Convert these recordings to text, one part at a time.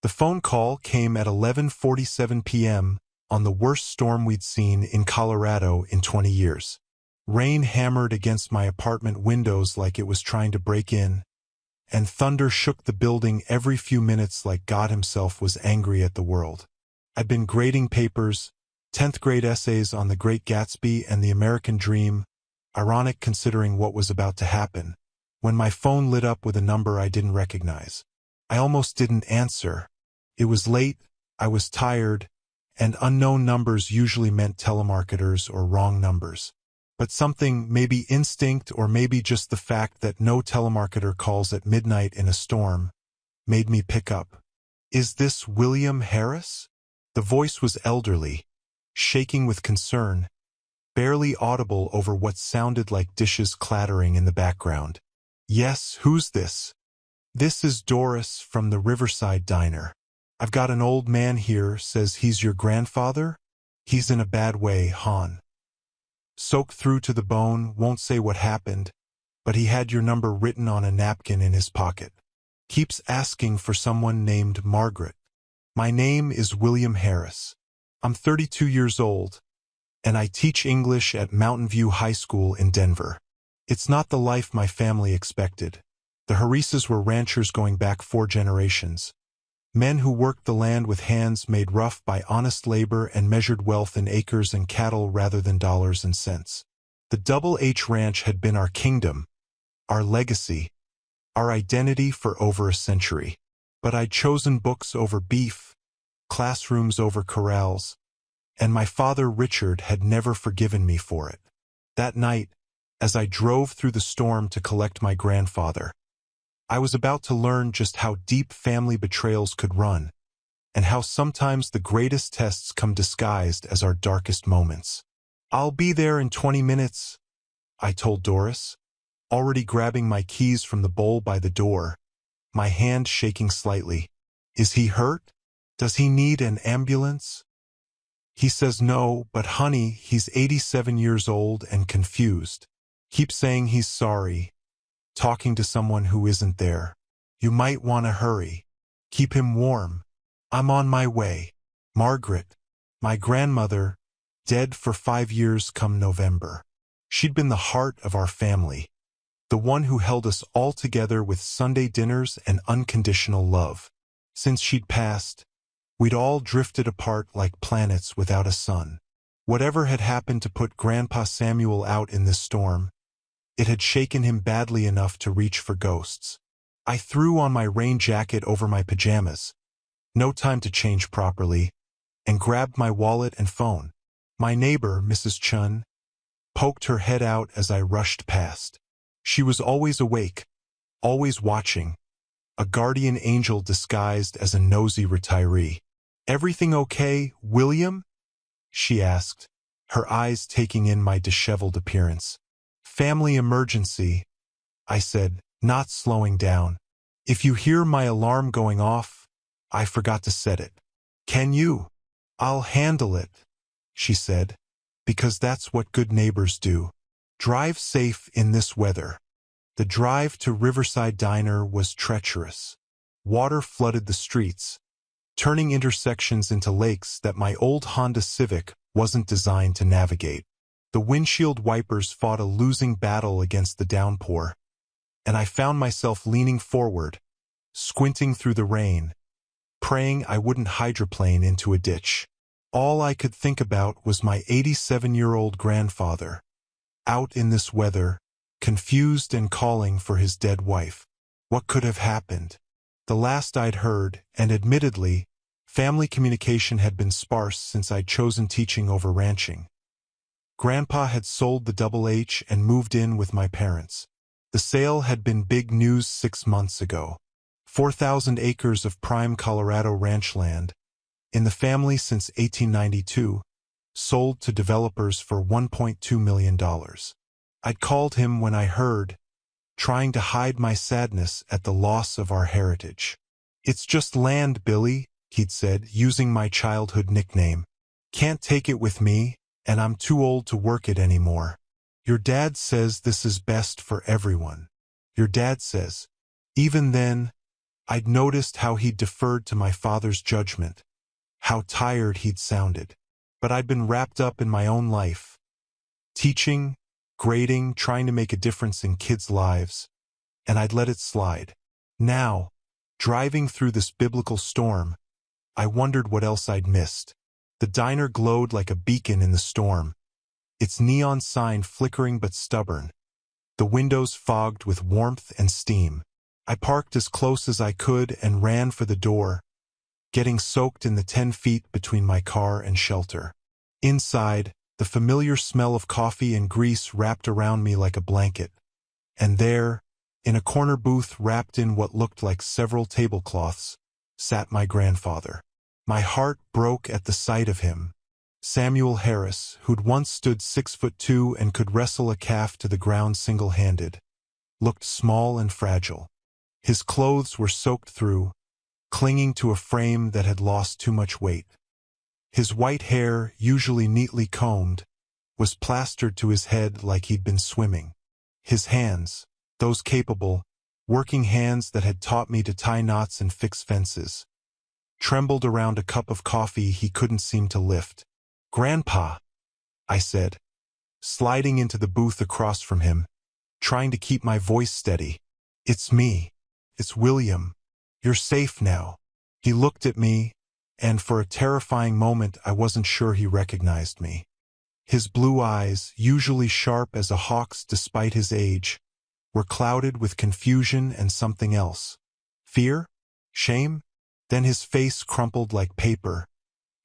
The phone call came at 11:47 p.m. on the worst storm we'd seen in Colorado in 20 years. Rain hammered against my apartment windows like it was trying to break in, and thunder shook the building every few minutes like God himself was angry at the world. I'd been grading papers, 10th grade essays on The Great Gatsby and the American Dream, ironic considering what was about to happen, when my phone lit up with a number I didn't recognize. I almost didn't answer. It was late, I was tired, and unknown numbers usually meant telemarketers or wrong numbers. But something, maybe instinct or maybe just the fact that no telemarketer calls at midnight in a storm, made me pick up. "Is this William Harris?" The voice was elderly, shaking with concern, barely audible over what sounded like dishes clattering in the background. "Yes, who's this?" "This is Doris from the Riverside Diner. I've got an old man here, says he's your grandfather. He's in a bad way, hon. Soaked through to the bone, won't say what happened, but he had your number written on a napkin in his pocket. Keeps asking for someone named Margaret. My name is William Harris. I'm 32 years old, and I teach English at Mountain View High School in Denver. It's not the life my family expected. The Harrises were ranchers going back 4 generations. Men who worked the land with hands made rough by honest labor and measured wealth in acres and cattle rather than dollars and cents. The Double H Ranch had been our kingdom, our legacy, our identity for over a century. But I'd chosen books over beef, classrooms over corrals, and my father Richard had never forgiven me for it. That night, as I drove through the storm to collect my grandfather, I was about to learn just how deep family betrayals could run, and how sometimes the greatest tests come disguised as our darkest moments. "I'll be there in 20 minutes, I told Doris, already grabbing my keys from the bowl by the door, my hand shaking slightly. "Is he hurt? Does he need an ambulance?" "He says no, but honey, he's 87 years old and confused. Keeps saying he's sorry, talking to someone who isn't there. You might want to hurry. Keep him warm. I'm on my way. Margaret, my grandmother, dead for 5 years come November. She'd been the heart of our family, the one who held us all together with Sunday dinners and unconditional love. Since she'd passed, we'd all drifted apart like planets without a sun. Whatever had happened to put Grandpa Samuel out in this storm, it had shaken him badly enough to reach for ghosts. I threw on my rain jacket over my pajamas, no time to change properly, and grabbed my wallet and phone. My neighbor, Mrs. Chun, poked her head out as I rushed past. She was always awake, always watching, a guardian angel disguised as a nosy retiree. "Everything okay, William?" she asked, her eyes taking in my disheveled appearance. "Family emergency," I said, not slowing down. "If you hear my alarm going off, I forgot to set it." "Can you?" "I'll handle it," she said, "because that's what good neighbors do. Drive safe in this weather." The drive to Riverside Diner was treacherous. Water flooded the streets, turning intersections into lakes that my old Honda Civic wasn't designed to navigate. The windshield wipers fought a losing battle against the downpour, and I found myself leaning forward, squinting through the rain, praying I wouldn't hydroplane into a ditch. All I could think about was my 87-year-old grandfather, out in this weather, confused and calling for his dead wife. What could have happened? The last I'd heard, and admittedly, family communication had been sparse since I'd chosen teaching over ranching. Grandpa had sold the Double H and moved in with my parents. The sale had been big news 6 months ago. 4,000 acres of prime Colorado ranch land, in the family since 1892, sold to developers for $1.2 million. I'd called him when I heard, trying to hide my sadness at the loss of our heritage. "It's just land, Billy," he'd said, using my childhood nickname. "Can't take it with me, and I'm too old to work it anymore. Your dad says this is best for everyone. Your dad says." Even then, I'd noticed how he'd deferred to my father's judgment, how tired he'd sounded. But I'd been wrapped up in my own life, teaching, grading, trying to make a difference in kids' lives, and I'd let it slide. Now, driving through this biblical storm, I wondered what else I'd missed. The diner glowed like a beacon in the storm, its neon sign flickering but stubborn, the windows fogged with warmth and steam. I parked as close as I could and ran for the door, getting soaked in the 10 feet between my car and shelter. Inside, the familiar smell of coffee and grease wrapped around me like a blanket. And there, in a corner booth wrapped in what looked like several tablecloths, sat my grandfather. My heart broke at the sight of him. Samuel Harris, who'd once stood 6'2" and could wrestle a calf to the ground single-handed, looked small and fragile. His clothes were soaked through, clinging to a frame that had lost too much weight. His white hair, usually neatly combed, was plastered to his head like he'd been swimming. His hands, those capable, working hands that had taught me to tie knots and fix fences, trembled around a cup of coffee he couldn't seem to lift. "Grandpa," I said, sliding into the booth across from him, trying to keep my voice steady. "It's me. It's William. You're safe now." He looked at me, and for a terrifying moment I wasn't sure he recognized me. His blue eyes, usually sharp as a hawk's despite his age, were clouded with confusion and something else. Fear? Shame? Then his face crumpled like paper,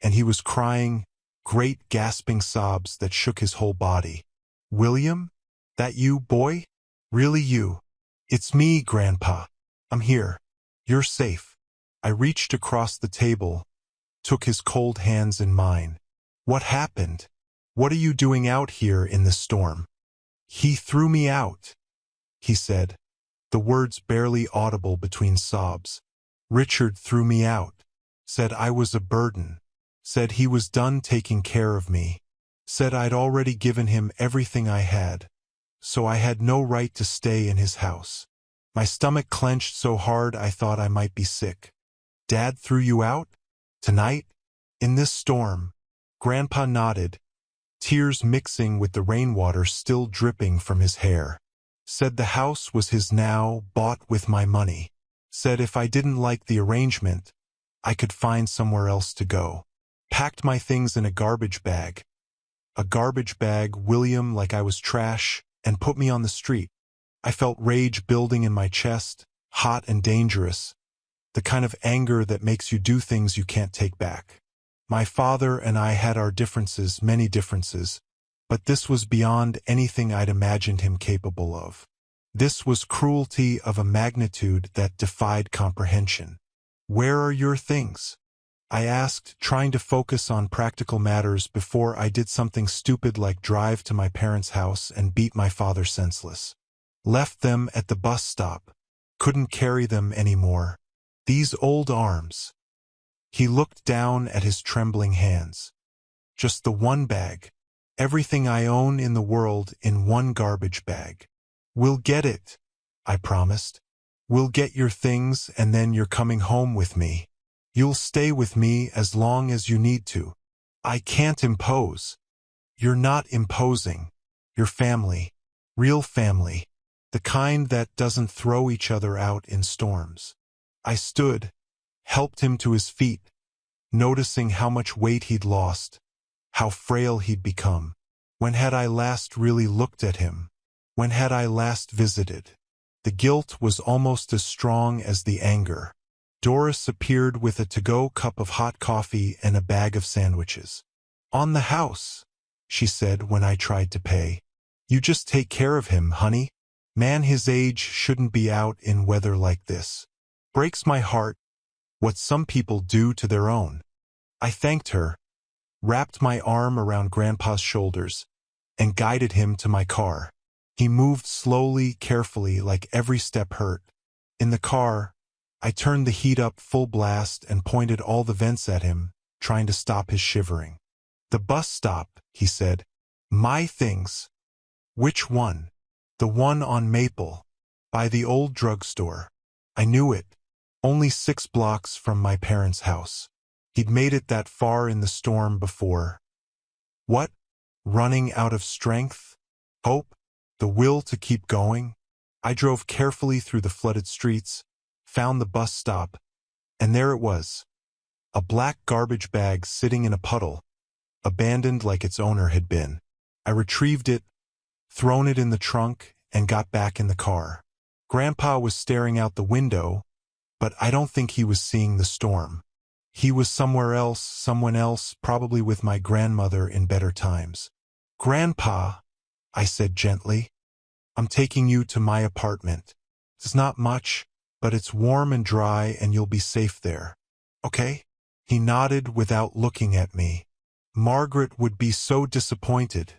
and he was crying, great gasping sobs that shook his whole body. "William? That you, boy? Really you?" "It's me, Grandpa. I'm here. You're safe." I reached across the table, took his cold hands in mine. "What happened? What are you doing out here in this storm?" "He threw me out," he said, the words barely audible between sobs. "Richard threw me out. Said I was a burden. Said he was done taking care of me. Said I'd already given him everything I had, so I had no right to stay in his house." My stomach clenched so hard I thought I might be sick. "Dad threw you out? Tonight? In this storm?" Grandpa nodded, tears mixing with the rainwater still dripping from his hair. "Said the house was his now, bought with my money. Said if I didn't like the arrangement, I could find somewhere else to go. Packed my things in a garbage bag. A garbage bag, William, like I was trash, and put me on the street." I felt rage building in my chest, hot and dangerous, the kind of anger that makes you do things you can't take back. My father and I had our differences, many differences, but this was beyond anything I'd imagined him capable of. This was cruelty of a magnitude that defied comprehension. "Where are your things?" I asked, trying to focus on practical matters before I did something stupid like drive to my parents' house and beat my father senseless. "Left them at the bus stop. Couldn't carry them anymore. These old arms." He looked down at his trembling hands. "Just the one bag. Everything I own in the world in one garbage bag." "We'll get it," I promised. "We'll get your things and then you're coming home with me. You'll stay with me as long as you need to. I can't impose." "You're not imposing. You're family. Real family. The kind that doesn't throw each other out in storms." I stood, helped him to his feet, noticing how much weight he'd lost, how frail he'd become. When had I last really looked at him? When had I last visited? The guilt was almost as strong as the anger. Doris appeared with a to-go cup of hot coffee and a bag of sandwiches. "On the house," she said when I tried to pay. "You just take care of him, honey. Man his age shouldn't be out in weather like this. Breaks my heart, what some people do to their own." I thanked her, wrapped my arm around Grandpa's shoulders, and guided him to my car. He moved slowly, carefully, like every step hurt. In the car, I turned the heat up full blast and pointed all the vents at him, trying to stop his shivering. "The bus stop," he said. "My things." "Which one?" "The one on Maple, by the old drugstore." I knew it. only 6 blocks from my parents' house. He'd made it that far in the storm before. What? Running out of strength? Hope? The will to keep going? I drove carefully through the flooded streets, found the bus stop, and there it was. A black garbage bag sitting in a puddle, abandoned like its owner had been. I retrieved it, thrown it in the trunk, and got back in the car. Grandpa was staring out the window, but I don't think he was seeing the storm. He was somewhere else, someone else, probably with my grandmother in better times. Grandpa, I said gently, I'm taking you to my apartment. It's not much, but it's warm and dry and you'll be safe there. Okay? He nodded without looking at me. Margaret would be so disappointed,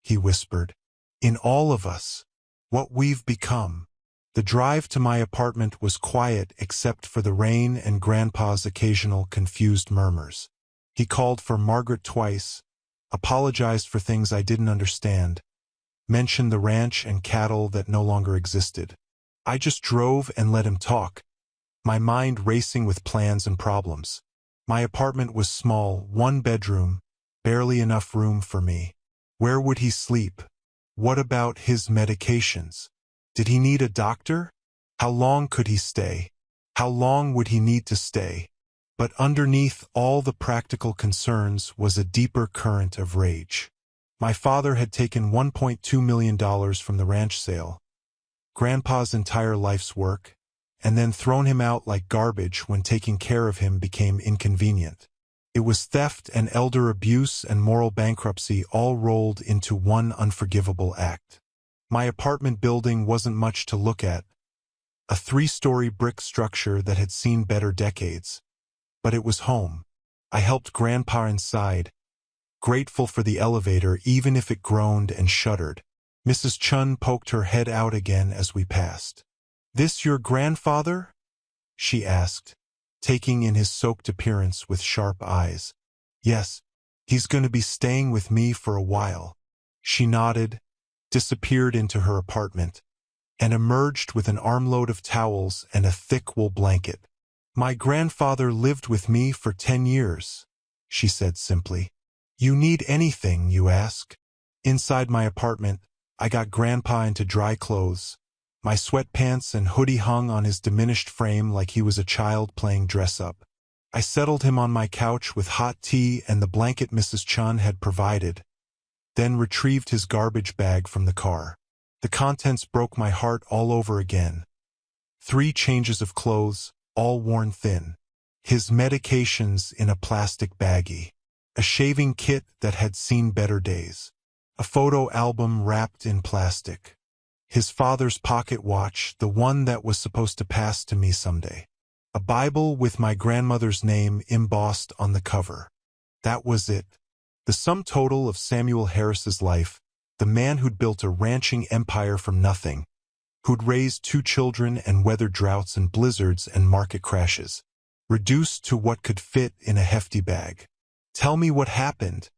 he whispered. In all of us. What we've become. The drive to my apartment was quiet except for the rain and Grandpa's occasional confused murmurs. He called for Margaret twice, apologized for things I didn't understand, mentioned the ranch and cattle that no longer existed. I just drove and let him talk, my mind racing with plans and problems. My apartment was small, 1 bedroom, barely enough room for me. Where would he sleep? What about his medications? Did he need a doctor? How long could he stay? How long would he need to stay? But underneath all the practical concerns was a deeper current of rage. My father had taken $1.2 million from the ranch sale, Grandpa's entire life's work, and then thrown him out like garbage when taking care of him became inconvenient. It was theft and elder abuse and moral bankruptcy all rolled into one unforgivable act. My apartment building wasn't much to look at, a 3-story brick structure that had seen better decades. But it was home. I helped Grandpa inside, grateful for the elevator even if it groaned and shuddered. Mrs. Chun poked her head out again as we passed. "This your grandfather?" she asked, taking in his soaked appearance with sharp eyes. "Yes, he's going to be staying with me for a while." She nodded, disappeared into her apartment, and emerged with an armload of towels and a thick wool blanket. "My grandfather lived with me for 10 years, she said simply. "You need anything, you ask?" Inside my apartment, I got Grandpa into dry clothes. My sweatpants and hoodie hung on his diminished frame like he was a child playing dress-up. I settled him on my couch with hot tea and the blanket Mrs. Chun had provided, then retrieved his garbage bag from the car. The contents broke my heart all over again. 3 changes of clothes, all worn thin. His medications in a plastic baggie. A shaving kit that had seen better days. A photo album wrapped in plastic. His father's pocket watch, the one that was supposed to pass to me someday. A Bible with my grandmother's name embossed on the cover. That was it. The sum total of Samuel Harris's life, the man who'd built a ranching empire from nothing, who'd raised 2 children and weathered droughts and blizzards and market crashes, reduced to what could fit in a hefty bag. "Tell me what happened,"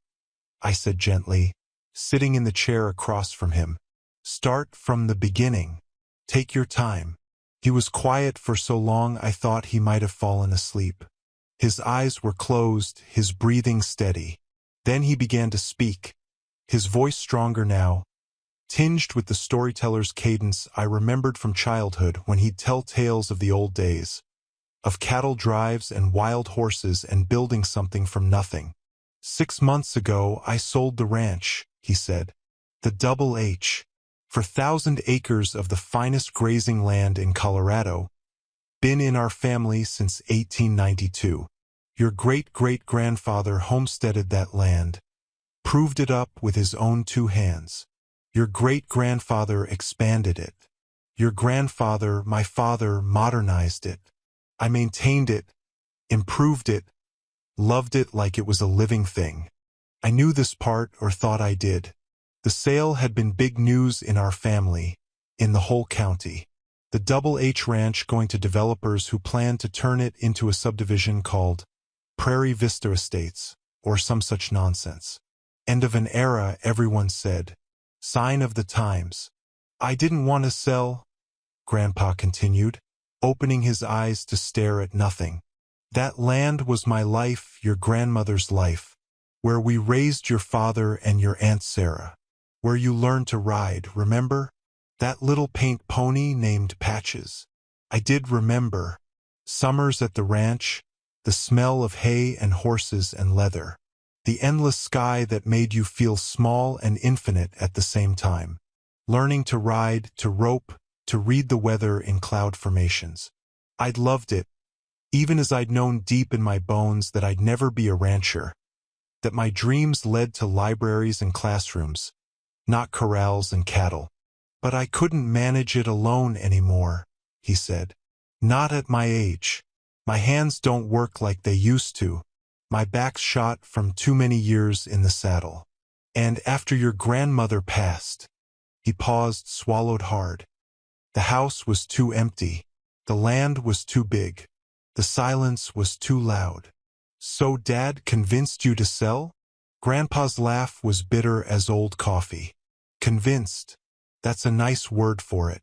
I said gently, sitting in the chair across from him. "Start from the beginning. Take your time." He was quiet for so long I thought he might have fallen asleep. His eyes were closed, his breathing steady. Then he began to speak, his voice stronger now, tinged with the storyteller's cadence I remembered from childhood when he'd tell tales of the old days, of cattle drives and wild horses and building something from nothing. "6 months ago I sold the ranch," he said. "The Double H. For 1,000 acres of the finest grazing land in Colorado. Been in our family since 1892. Your great-great-grandfather homesteaded that land, proved it up with his own 2 hands. Your great-grandfather expanded it. Your grandfather, my father, modernized it. I maintained it, improved it, loved it like it was a living thing. I knew this part, or thought I did. The sale had been big news in our family, in the whole county. The Double H Ranch going to developers who planned to turn it into a subdivision called Prairie Vista Estates, or some such nonsense. End of an era, everyone said. Sign of the times. I didn't want to sell, Grandpa continued. opening his eyes to stare at nothing. That land was my life, your grandmother's life, where we raised your father and your Aunt Sarah, where you learned to ride, remember? That little paint pony named Patches. I did remember. Summers at the ranch, the smell of hay and horses and leather. The endless sky that made you feel small and infinite at the same time. Learning to ride, to rope, to read the weather in cloud formations. I'd loved it, even as I'd known deep in my bones that I'd never be a rancher, that my dreams led to libraries and classrooms, not corrals and cattle. But I couldn't manage it alone anymore, he said. Not at my age. My hands don't work like they used to. My back's shot from too many years in the saddle. And after your grandmother passed, he paused, swallowed hard. The house was too empty. The land was too big. The silence was too loud. So Dad convinced you to sell? Grandpa's laugh was bitter as old coffee. Convinced. That's a nice word for it.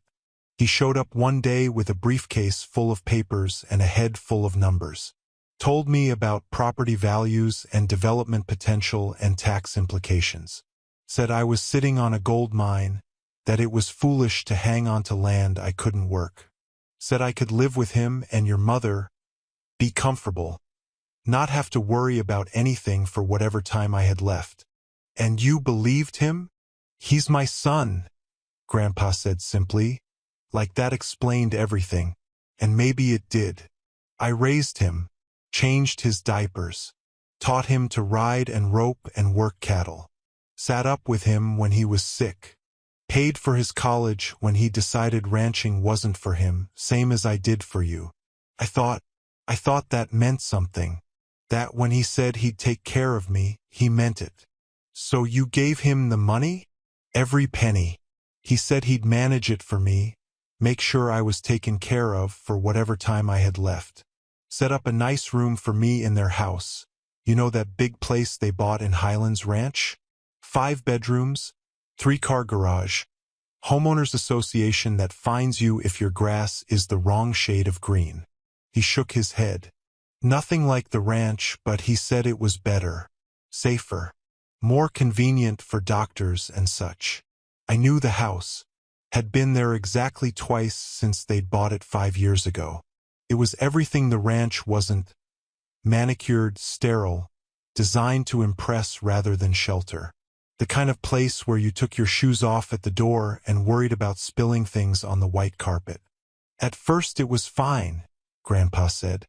He showed up one day with a briefcase full of papers and a head full of numbers. Told me about property values and development potential and tax implications. Said I was sitting on a gold mine, that it was foolish to hang on to land I couldn't work. Said I could live with him and your mother, be comfortable, not have to worry about anything for whatever time I had left. And you believed him? He's my son, Grandpa said simply. Like that explained everything. And maybe it did. I raised him, changed his diapers, taught him to ride and rope and work cattle, sat up with him when he was sick, paid for his college when he decided ranching wasn't for him, same as I did for you. I thought that meant something. That when he said he'd take care of me, he meant it. So you gave him the money? Every penny. He said he'd manage it for me, make sure I was taken care of for whatever time I had left. Set up a nice room for me in their house. You know that big place they bought in Highlands Ranch? 5 bedrooms, 3-car garage. Homeowners association that fines you if your grass is the wrong shade of green. He shook his head. Nothing like the ranch, but he said it was better, safer, more convenient for doctors and such. I knew the house. Had been there exactly twice since they'd bought it 5 years ago. It was everything the ranch wasn't. Manicured, sterile, designed to impress rather than shelter. The kind of place where you took your shoes off at the door and worried about spilling things on the white carpet. At first it was fine, Grandpa said.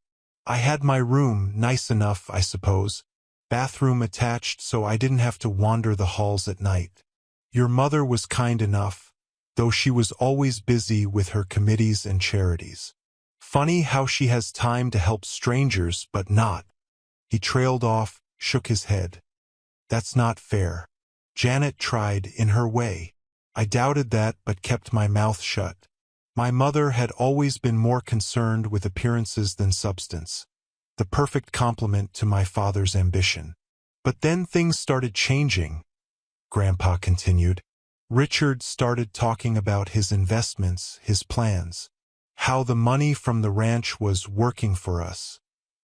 I had my room, nice enough, I suppose. Bathroom attached so I didn't have to wander the halls at night. Your mother was kind enough, though she was always busy with her committees and charities. Funny how she has time to help strangers but not. He trailed off, shook his head. That's not fair. Janet tried in her way. I doubted that but kept my mouth shut. My mother had always been more concerned with appearances than substance. The perfect complement to my father's ambition. But then things started changing, Grandpa continued. Richard started talking about his investments, his plans. How the money from the ranch was working for us.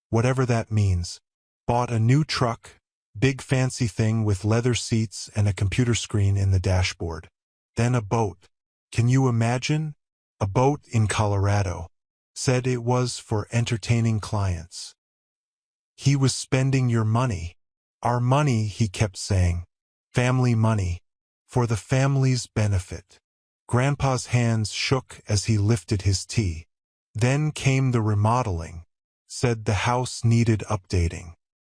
Whatever that means. Bought a new truck, big fancy thing with leather seats and a computer screen in the dashboard. Then a boat. Can you imagine? A boat in Colorado. Said it was for entertaining clients. He was spending your money. Our money, he kept saying. Family money. For the family's benefit. Grandpa's hands shook as he lifted his tea. Then came the remodeling. Said the house needed updating.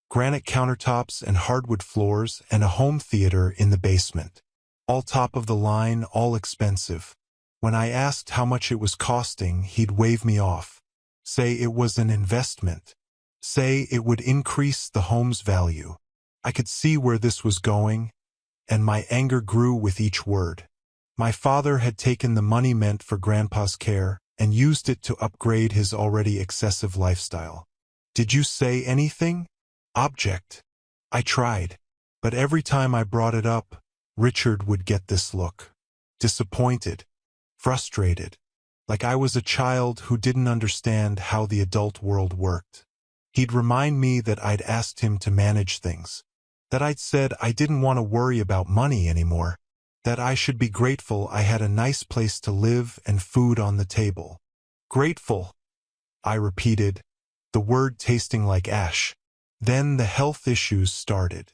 Granite countertops and hardwood floors and a home theater in the basement. All top of the line, all expensive. When I asked how much it was costing, he'd wave me off. Say it was an investment. Say it would increase the home's value. I could see where this was going, and my anger grew with each word. My father had taken the money meant for Grandpa's care and used it to upgrade his already excessive lifestyle. Did you say anything? Object. I tried, but every time I brought it up, Richard would get this look. Disappointed. Frustrated. like I was a child who didn't understand how the adult world worked. He'd remind me that I'd asked him to manage things, that I'd said I didn't want to worry about money anymore, that I should be grateful I had a nice place to live and food on the table. Grateful, I repeated, the word tasting like ash. Then the health issues started.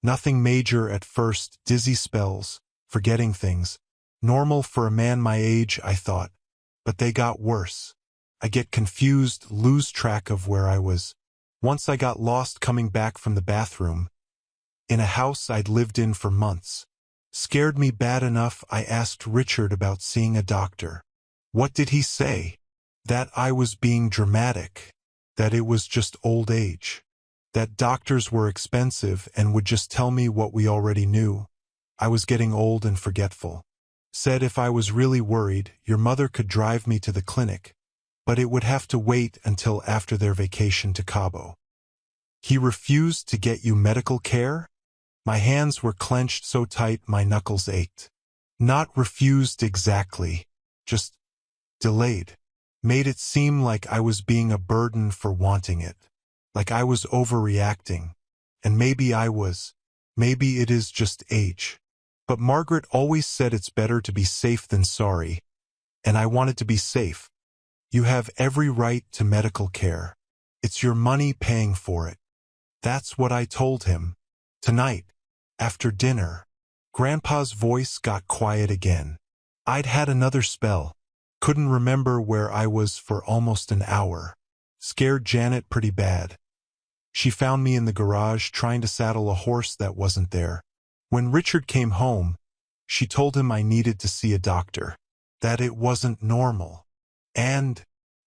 Nothing major at first, dizzy spells, forgetting things. Normal for a man my age, I thought. But they got worse. I get confused, lose track of where I was. Once I got lost coming back from the bathroom, in a house I'd lived in for months. Scared me bad enough I asked Richard about seeing a doctor. What did he say? That I was being dramatic. That it was just old age. That doctors were expensive and would just tell me what we already knew. I was getting old and forgetful. Said if I was really worried, your mother could drive me to the clinic, but it would have to wait until after their vacation to Cabo. He refused to get you medical care? My hands were clenched so tight my knuckles ached. Not refused exactly, just delayed. Made it seem like I was being a burden for wanting it. Like I was overreacting. And maybe I was. Maybe it is just age. But Margaret always said it's better to be safe than sorry. And I wanted to be safe. You have every right to medical care. It's your money paying for it. That's what I told him. Tonight, after dinner. Grandpa's voice got quiet again. I'd had another spell. Couldn't remember where I was for almost an hour. Scared Janet pretty bad. She found me in the garage trying to saddle a horse that wasn't there. When Richard came home, she told him I needed to see a doctor. That it wasn't normal. And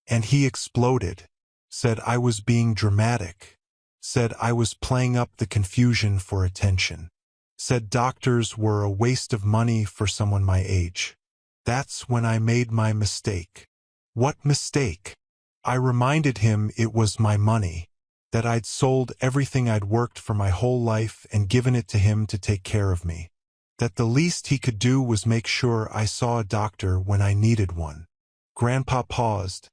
he exploded. Said I was being dramatic. Said I was playing up the confusion for attention. Said doctors were a waste of money for someone my age. That's when I made my mistake. What mistake? I reminded him it was my money. That I'd sold everything I'd worked for my whole life and given it to him to take care of me. That the least he could do was make sure I saw a doctor when I needed one. Grandpa paused,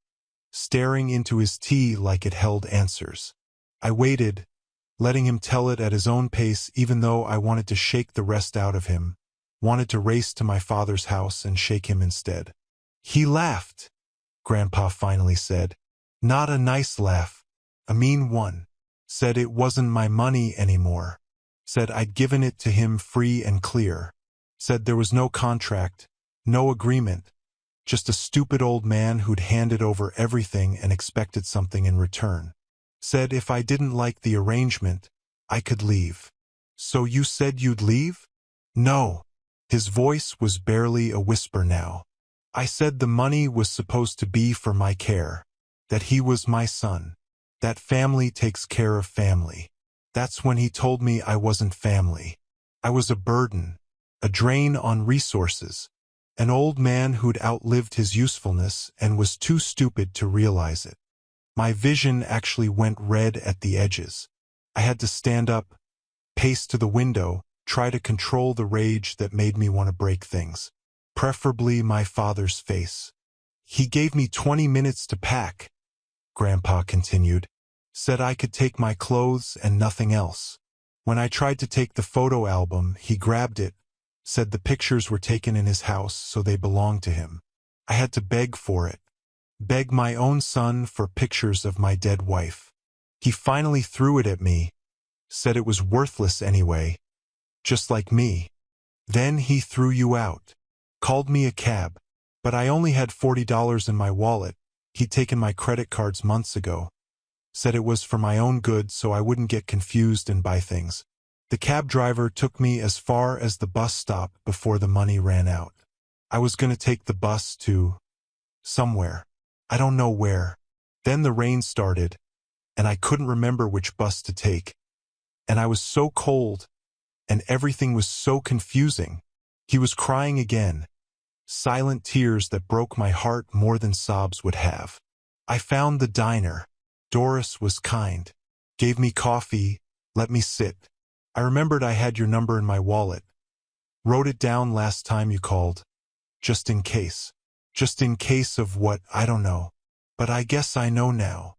staring into his tea like it held answers. I waited, letting him tell it at his own pace even though I wanted to shake the rest out of him, wanted to race to my father's house and shake him instead. He laughed, Grandpa finally said. Not a nice laugh, a mean one. Said it wasn't my money anymore. Said I'd given it to him free and clear. Said there was no contract, no agreement, just a stupid old man who'd handed over everything and expected something in return. Said if I didn't like the arrangement, I could leave. So you said you'd leave? No. His voice was barely a whisper now. I said the money was supposed to be for my care. That he was my son. That family takes care of family. That's when he told me I wasn't family. I was a burden, a drain on resources, an old man who'd outlived his usefulness and was too stupid to realize it. My vision actually went red at the edges. I had to stand up, pace to the window, try to control the rage that made me want to break things. Preferably my father's face. He gave me 20 minutes to pack, Grandpa continued. Said I could take my clothes and nothing else. When I tried to take the photo album, he grabbed it, said the pictures were taken in his house so they belonged to him. I had to beg for it. Beg my own son for pictures of my dead wife. He finally threw it at me, said it was worthless anyway, just like me. Then he threw you out. Called me a cab, but I only had $40 in my wallet. He'd taken my credit cards months ago. Said it was for my own good so I wouldn't get confused and buy things. The cab driver took me as far as the bus stop before the money ran out. I was going to take the bus to somewhere. I don't know where. Then the rain started, and I couldn't remember which bus to take. And I was so cold, and everything was so confusing. He was crying again. Silent tears that broke my heart more than sobs would have. I found the diner. Doris was kind. Gave me coffee, let me sit. I remembered I had your number in my wallet. Wrote it down last time you called. Just in case. Just in case of what, I don't know. But I guess I know now.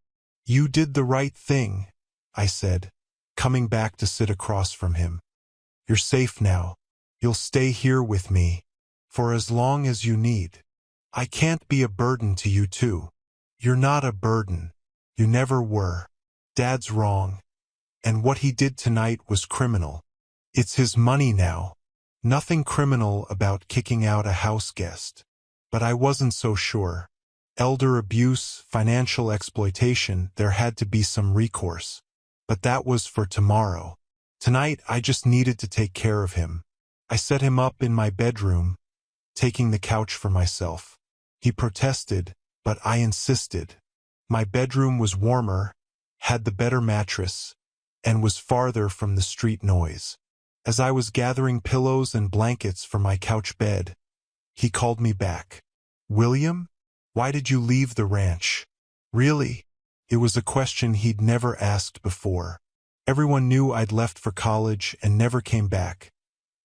You did the right thing, I said, coming back to sit across from him. You're safe now. You'll stay here with me. For as long as you need. I can't be a burden to you too. You're not a burden. You never were. Dad's wrong. And what he did tonight was criminal. It's his money now. Nothing criminal about kicking out a house guest. But I wasn't so sure. Elder abuse, financial exploitation, there had to be some recourse. But that was for tomorrow. Tonight I just needed to take care of him. I set him up in my bedroom, taking the couch for myself. He protested, but I insisted. My bedroom was warmer, had the better mattress, and was farther from the street noise. As I was gathering pillows and blankets for my couch bed, he called me back. William? Why did you leave the ranch? Really? It was a question he'd never asked before. Everyone knew I'd left for college and never came back,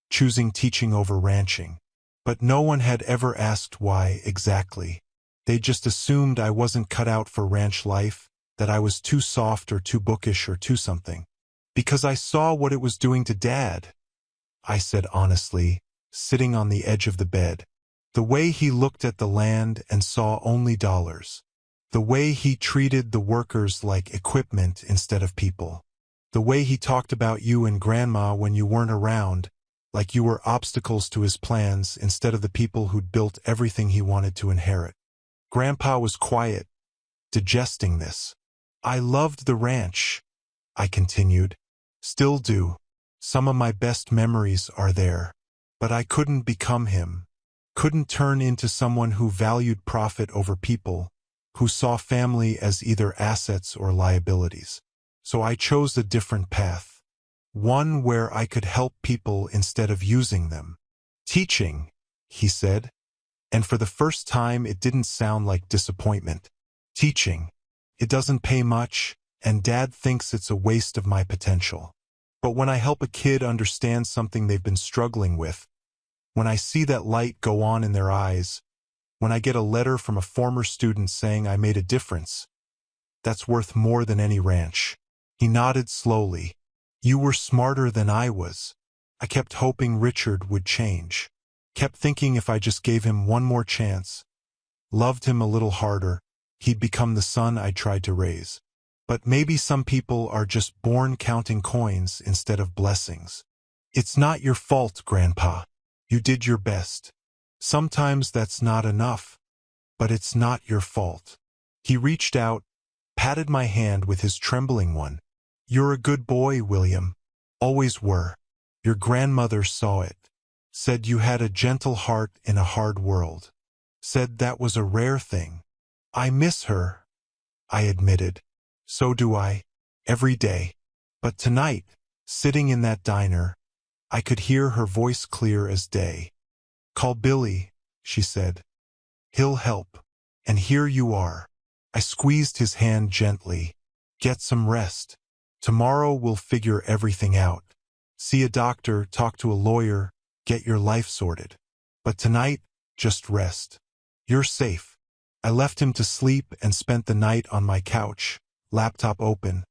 choosing teaching over ranching. But no one had ever asked why exactly. They just assumed I wasn't cut out for ranch life, that I was too soft or too bookish or too something. Because I saw what it was doing to Dad, I said honestly, sitting on the edge of the bed. The way he looked at the land and saw only dollars. The way he treated the workers like equipment instead of people. The way he talked about you and Grandma when you weren't around, like you were obstacles to his plans instead of the people who'd built everything he wanted to inherit. Grandpa was quiet, digesting this. I loved the ranch, I continued. Still do. Some of my best memories are there. But I couldn't become him. Couldn't turn into someone who valued profit over people, who saw family as either assets or liabilities. So I chose a different path. One where I could help people instead of using them. Teaching, he said. And for the first time it didn't sound like disappointment. Teaching. It doesn't pay much, and Dad thinks it's a waste of my potential. But when I help a kid understand something they've been struggling with, when I see that light go on in their eyes, when I get a letter from a former student saying I made a difference, that's worth more than any ranch. He nodded slowly. You were smarter than I was. I kept hoping Richard would change. Kept thinking if I just gave him one more chance, loved him a little harder, he'd become the son I tried to raise. But maybe some people are just born counting coins instead of blessings. It's not your fault, Grandpa. You did your best. Sometimes that's not enough, but it's not your fault. He reached out, patted my hand with his trembling one. You're a good boy, William. Always were. Your grandmother saw it. Said you had a gentle heart in a hard world. Said that was a rare thing. I miss her, I admitted. So do I. Every day. But tonight, sitting in that diner, I could hear her voice clear as day. Call Billy, she said. He'll help. And here you are. I squeezed his hand gently. Get some rest. Tomorrow we'll figure everything out. See a doctor, talk to a lawyer, get your life sorted. But tonight, just rest. You're safe. I left him to sleep and spent the night on my couch, laptop open,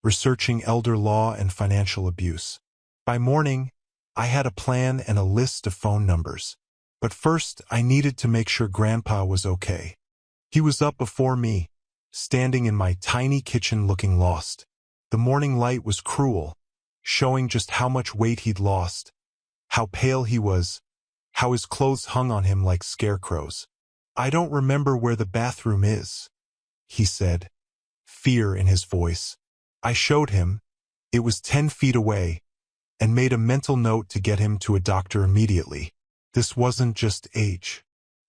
researching elder law and financial abuse. By morning, I had a plan and a list of phone numbers. But first, I needed to make sure Grandpa was okay. He was up before me, standing in my tiny kitchen looking lost. The morning light was cruel, showing just how much weight he'd lost, how pale he was, how his clothes hung on him like scarecrows. I don't remember where the bathroom is, he said, fear in his voice. I showed him. It was 10 feet away, and made a mental note to get him to a doctor immediately. This wasn't just age.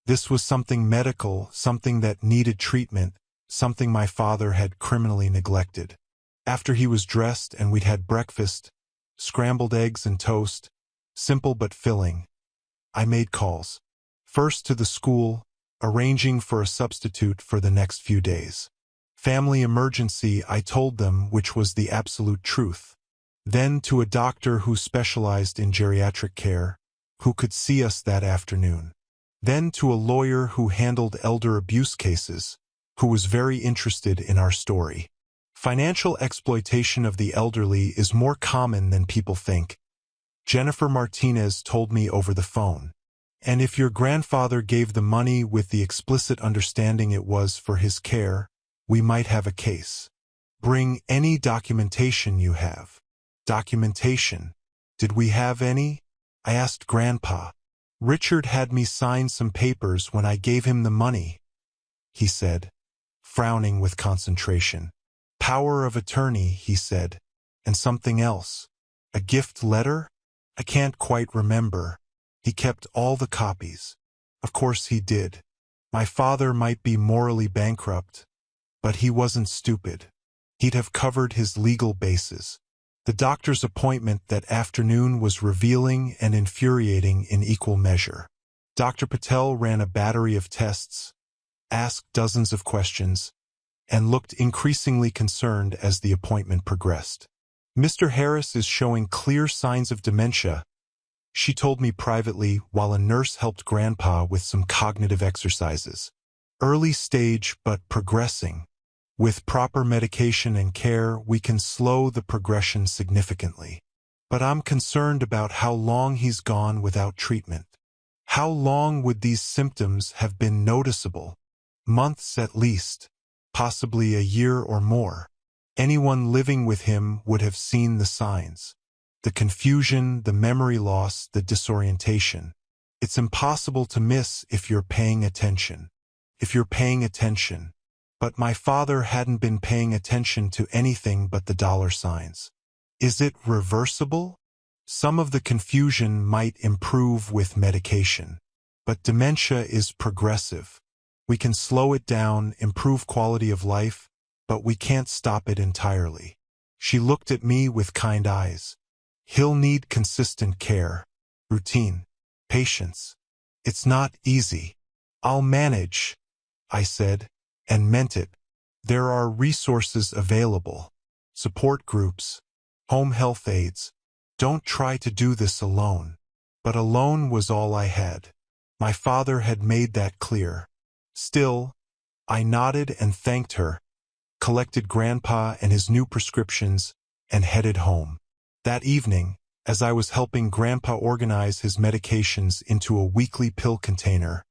This was something medical, something that needed treatment, something my father had criminally neglected. After he was dressed and we'd had breakfast, scrambled eggs and toast, simple but filling, I made calls. First to the school, arranging for a substitute for the next few days. Family emergency, I told them, which was the absolute truth. Then to a doctor who specialized in geriatric care, who could see us that afternoon. then to a lawyer who handled elder abuse cases, who was very interested in our story. Financial exploitation of the elderly is more common than people think, Jennifer Martinez told me over the phone. And if your grandfather gave the money with the explicit understanding it was for his care, we might have a case. Bring any documentation you have. Documentation? Did we have any? I asked Grandpa. Richard had me sign some papers when I gave him the money, he said, frowning with concentration. Power of attorney, he said, and something else. A gift letter? I can't quite remember. He kept all the copies. Of course he did. My father might be morally bankrupt, but he wasn't stupid. He'd have covered his legal bases. The doctor's appointment that afternoon was revealing and infuriating in equal measure. Dr. Patel ran a battery of tests, asked dozens of questions, and looked increasingly concerned as the appointment progressed. Mr. Harris is showing clear signs of dementia, she told me privately while a nurse helped Grandpa with some cognitive exercises. Early stage but progressing. With proper medication and care, we can slow the progression significantly. But I'm concerned about how long he's gone without treatment. How long would these symptoms have been noticeable? Months at least, possibly a year or more. Anyone living with him would have seen the signs. The confusion, the memory loss, the disorientation. It's impossible to miss if you're paying attention. If you're paying attention. But my father hadn't been paying attention to anything but the dollar signs. Is it reversible? Some of the confusion might improve with medication. But dementia is progressive. We can slow it down, improve quality of life, but we can't stop it entirely. She looked at me with kind eyes. He'll need consistent care, routine, patience. It's not easy. I'll manage, I said, and meant it. There are resources available. Support groups, home health aides. Don't try to do this alone. But alone was all I had. My father had made that clear. Still, I nodded and thanked her, collected Grandpa and his new prescriptions, and headed home. That evening, as I was helping Grandpa organize his medications into a weekly pill container,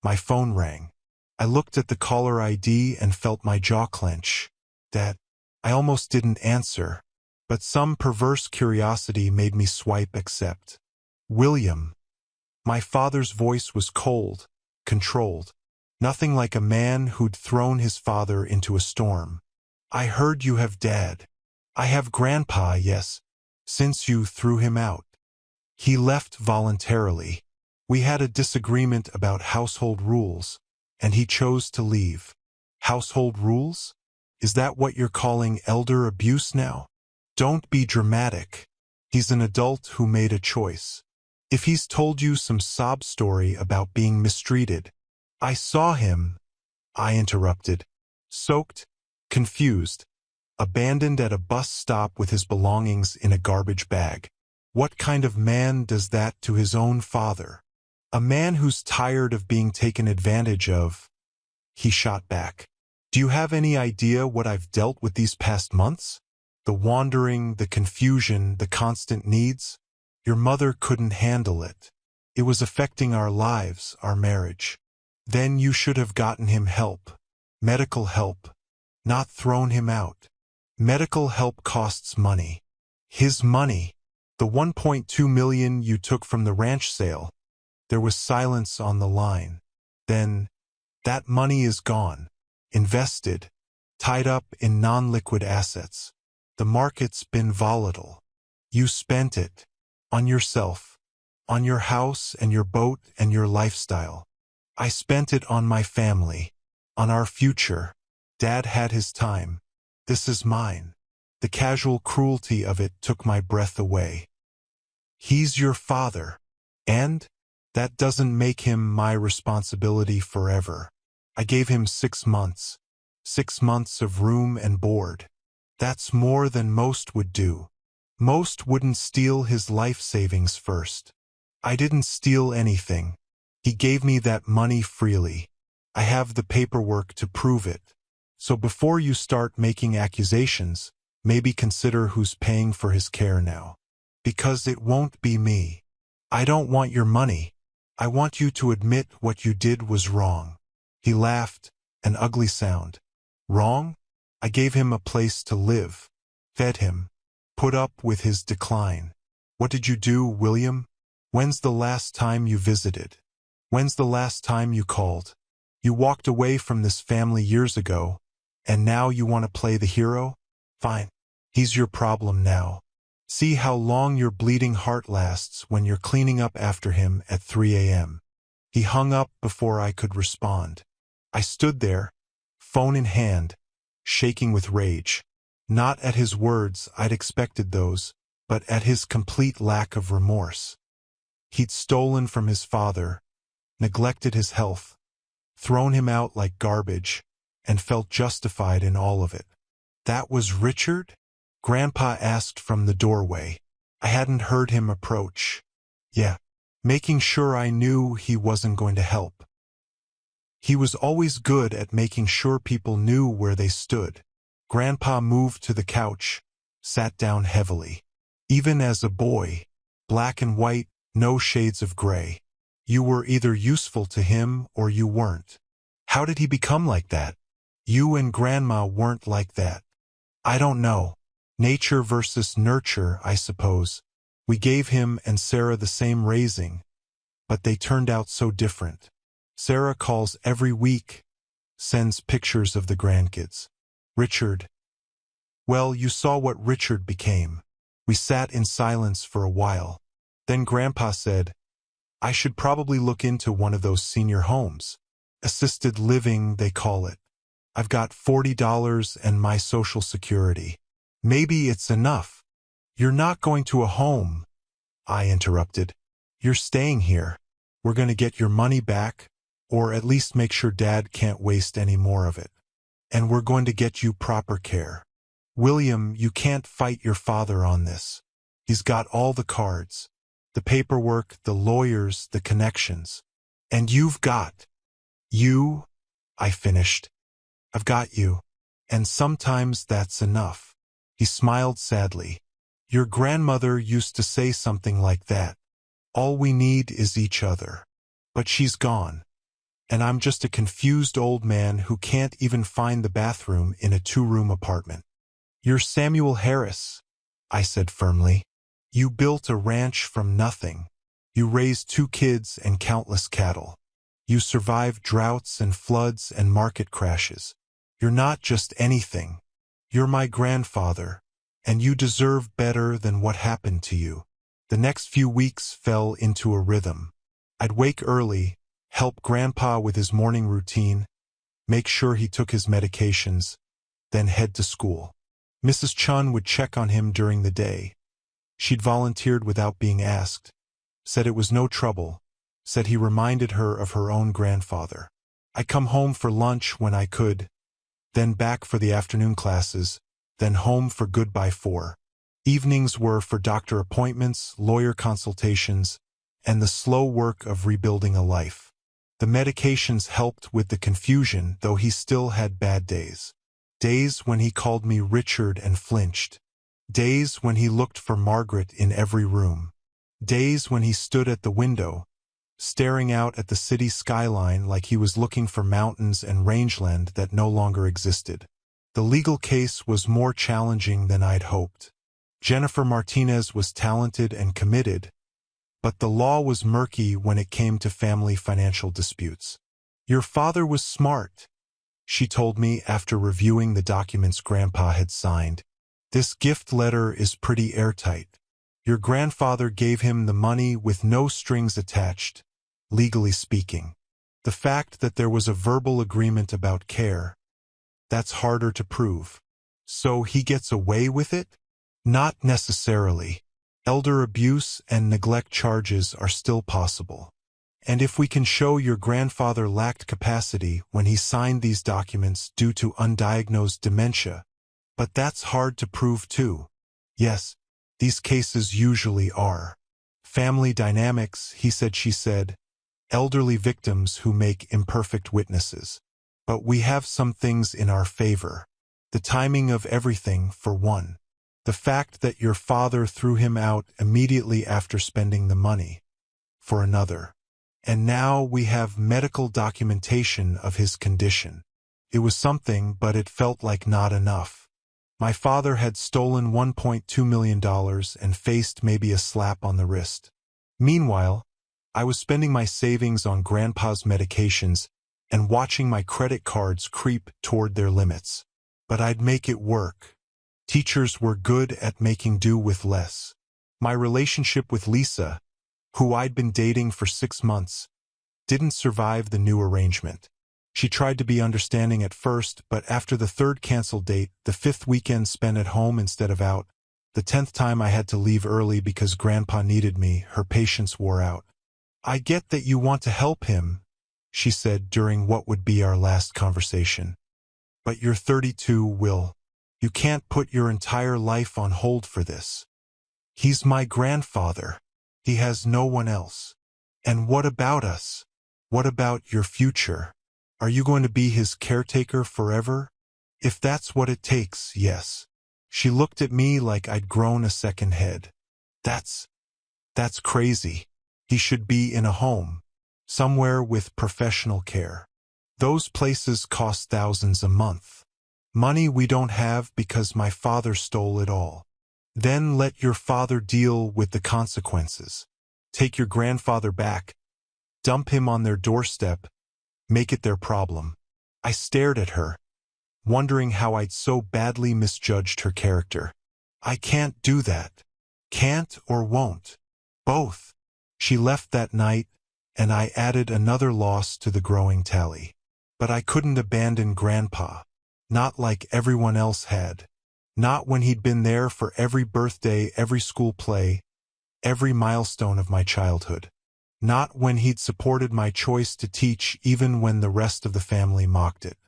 my phone rang. I looked at the caller ID and felt my jaw clench. I almost didn't answer, but some perverse curiosity made me swipe accept. William. My father's voice was cold, controlled. Nothing like a man who'd thrown his father into a storm. I heard you have Dad. I have Grandpa, yes, since you threw him out. He left voluntarily. We had a disagreement about household rules, and he chose to leave. Household rules? Is that what you're calling elder abuse now? Don't be dramatic. He's an adult who made a choice. If he's told you some sob story about being mistreated, I saw him, I interrupted, soaked, confused, abandoned at a bus stop with his belongings in a garbage bag. What kind of man does that to his own father? A man who's tired of being taken advantage of. He shot back. Do you have any idea what I've dealt with these past months? The wandering, the confusion, the constant needs? Your mother couldn't handle it. It was affecting our lives, our marriage. Then you should have gotten him help. Medical help. Not thrown him out. Medical help costs money. His money. The $1.2 million you took from the ranch sale. There was silence on the line. Then, that money is gone. Invested. Tied up in non-liquid assets. The market's been volatile. You spent it. On yourself. On your house and your boat and your lifestyle. I spent it on my family. On our future. Dad had his time. This is mine. The casual cruelty of it took my breath away. He's your father. And? That doesn't make him my responsibility forever. I gave him 6 months. 6 months of room and board. That's more than most would do. Most wouldn't steal his life savings first. I didn't steal anything. He gave me that money freely. I have the paperwork to prove it. So before you start making accusations, maybe consider who's paying for his care now. Because it won't be me. I don't want your money. I want you to admit what you did was wrong." He laughed, an ugly sound. "Wrong? I gave him a place to live, fed him, put up with his decline. What did you do, William? When's the last time you visited? When's the last time you called? You walked away from this family years ago, and now you want to play the hero? Fine. He's your problem now. See how long your bleeding heart lasts when you're cleaning up after him at 3 a.m. He hung up before I could respond. I stood there, phone in hand, shaking with rage. Not at his words, I'd expected those, but at his complete lack of remorse. He'd stolen from his father, neglected his health, thrown him out like garbage, and felt justified in all of it. "That was Richard?" Grandpa asked from the doorway. I hadn't heard him approach. "Yeah," making sure I knew he wasn't going to help. He was always good at making sure people knew where they stood. Grandpa moved to the couch, sat down heavily. "Even as a boy, black and white, no shades of gray. You were either useful to him or you weren't. How did he become like that? You and Grandma weren't like that." "I don't know. Nature versus nurture, I suppose. We gave him and Sarah the same raising, but they turned out so different. Sarah calls every week, sends pictures of the grandkids. Richard. Well, you saw what Richard became." We sat in silence for a while. Then Grandpa said, "I should probably look into one of those senior homes. Assisted living, they call it. I've got $40 and my Social Security. Maybe it's enough." "You're not going to a home," I interrupted. "You're staying here. We're going to get your money back, or at least make sure Dad can't waste any more of it. And we're going to get you proper care. William, you can't fight your father on this. He's got all the cards, the paperwork, the lawyers, the connections. And you've got you," I finished. "I've got you. And sometimes that's enough." He smiled sadly. "Your grandmother used to say something like that. All we need is each other. But she's gone. And I'm just a confused old man who can't even find the bathroom in a 2-room apartment." "You're Samuel Harris," I said firmly. "You built a ranch from nothing. You raised 2 kids and countless cattle. You survived droughts and floods and market crashes. You're not just anything. You're my grandfather, and you deserve better than what happened to you." The next few weeks fell into a rhythm. I'd wake early, help Grandpa with his morning routine, make sure he took his medications, then head to school. Mrs. Chun would check on him during the day. She'd volunteered without being asked, said it was no trouble, said he reminded her of her own grandfather. I'd come home for lunch when I could, then back for the afternoon classes, then home for good by 4. Evenings were for doctor appointments, lawyer consultations, and the slow work of rebuilding a life. The medications helped with the confusion, though he still had bad days. Days when he called me Richard and flinched. Days when he looked for Margaret in every room. Days when he stood at the window, staring out at the city skyline like he was looking for mountains and rangeland that no longer existed. The legal case was more challenging than I'd hoped. Jennifer Martinez was talented and committed, but the law was murky when it came to family financial disputes. "Your father was smart," she told me after reviewing the documents Grandpa had signed. "This gift letter is pretty airtight. Your grandfather gave him the money with no strings attached, legally speaking. The fact that there was a verbal agreement about care, that's harder to prove. So he gets away with it? Not necessarily. Elder abuse and neglect charges are still possible. And if we can show your grandfather lacked capacity when he signed these documents due to undiagnosed dementia, but that's hard to prove too. Yes, these cases usually are. Family dynamics, he said, she said. elderly victims who make imperfect witnesses. But we have some things in our favor. The timing of everything, for one. The fact that your father threw him out immediately after spending the money, for another. And now we have medical documentation of his condition. It was something, but it felt like not enough. My father had stolen $1.2 million and faced maybe a slap on the wrist. Meanwhile, I was spending my savings on Grandpa's medications and watching my credit cards creep toward their limits. But I'd make it work. Teachers were good at making do with less. My relationship with Lisa, who I'd been dating for 6 months, didn't survive the new arrangement. She tried to be understanding at first, but after the 3rd canceled date, the 5th weekend spent at home instead of out, the 10th time I had to leave early because Grandpa needed me, her patience wore out. "I get that you want to help him," she said during what would be our last conversation. "But you're 32, Will. You can't put your entire life on hold for this. He's my grandfather. He has no one else. And what about us? What about your future? Are you going to be his caretaker forever? If that's what it takes, yes." She looked at me like I'd grown a second head. That's crazy. He should be in a home, somewhere with professional care. Those places cost thousands a month. Money we don't have because my father stole it all. Then let your father deal with the consequences. Take your grandfather back. Dump him on their doorstep. Make it their problem. I stared at her, wondering how I'd so badly misjudged her character. "I can't do that. Can't or won't. Both." She left that night, and I added another loss to the growing tally. But I couldn't abandon Grandpa. Not like everyone else had. Not when he'd been there for every birthday, every school play, every milestone of my childhood. Not when he'd supported my choice to teach even when the rest of the family mocked it.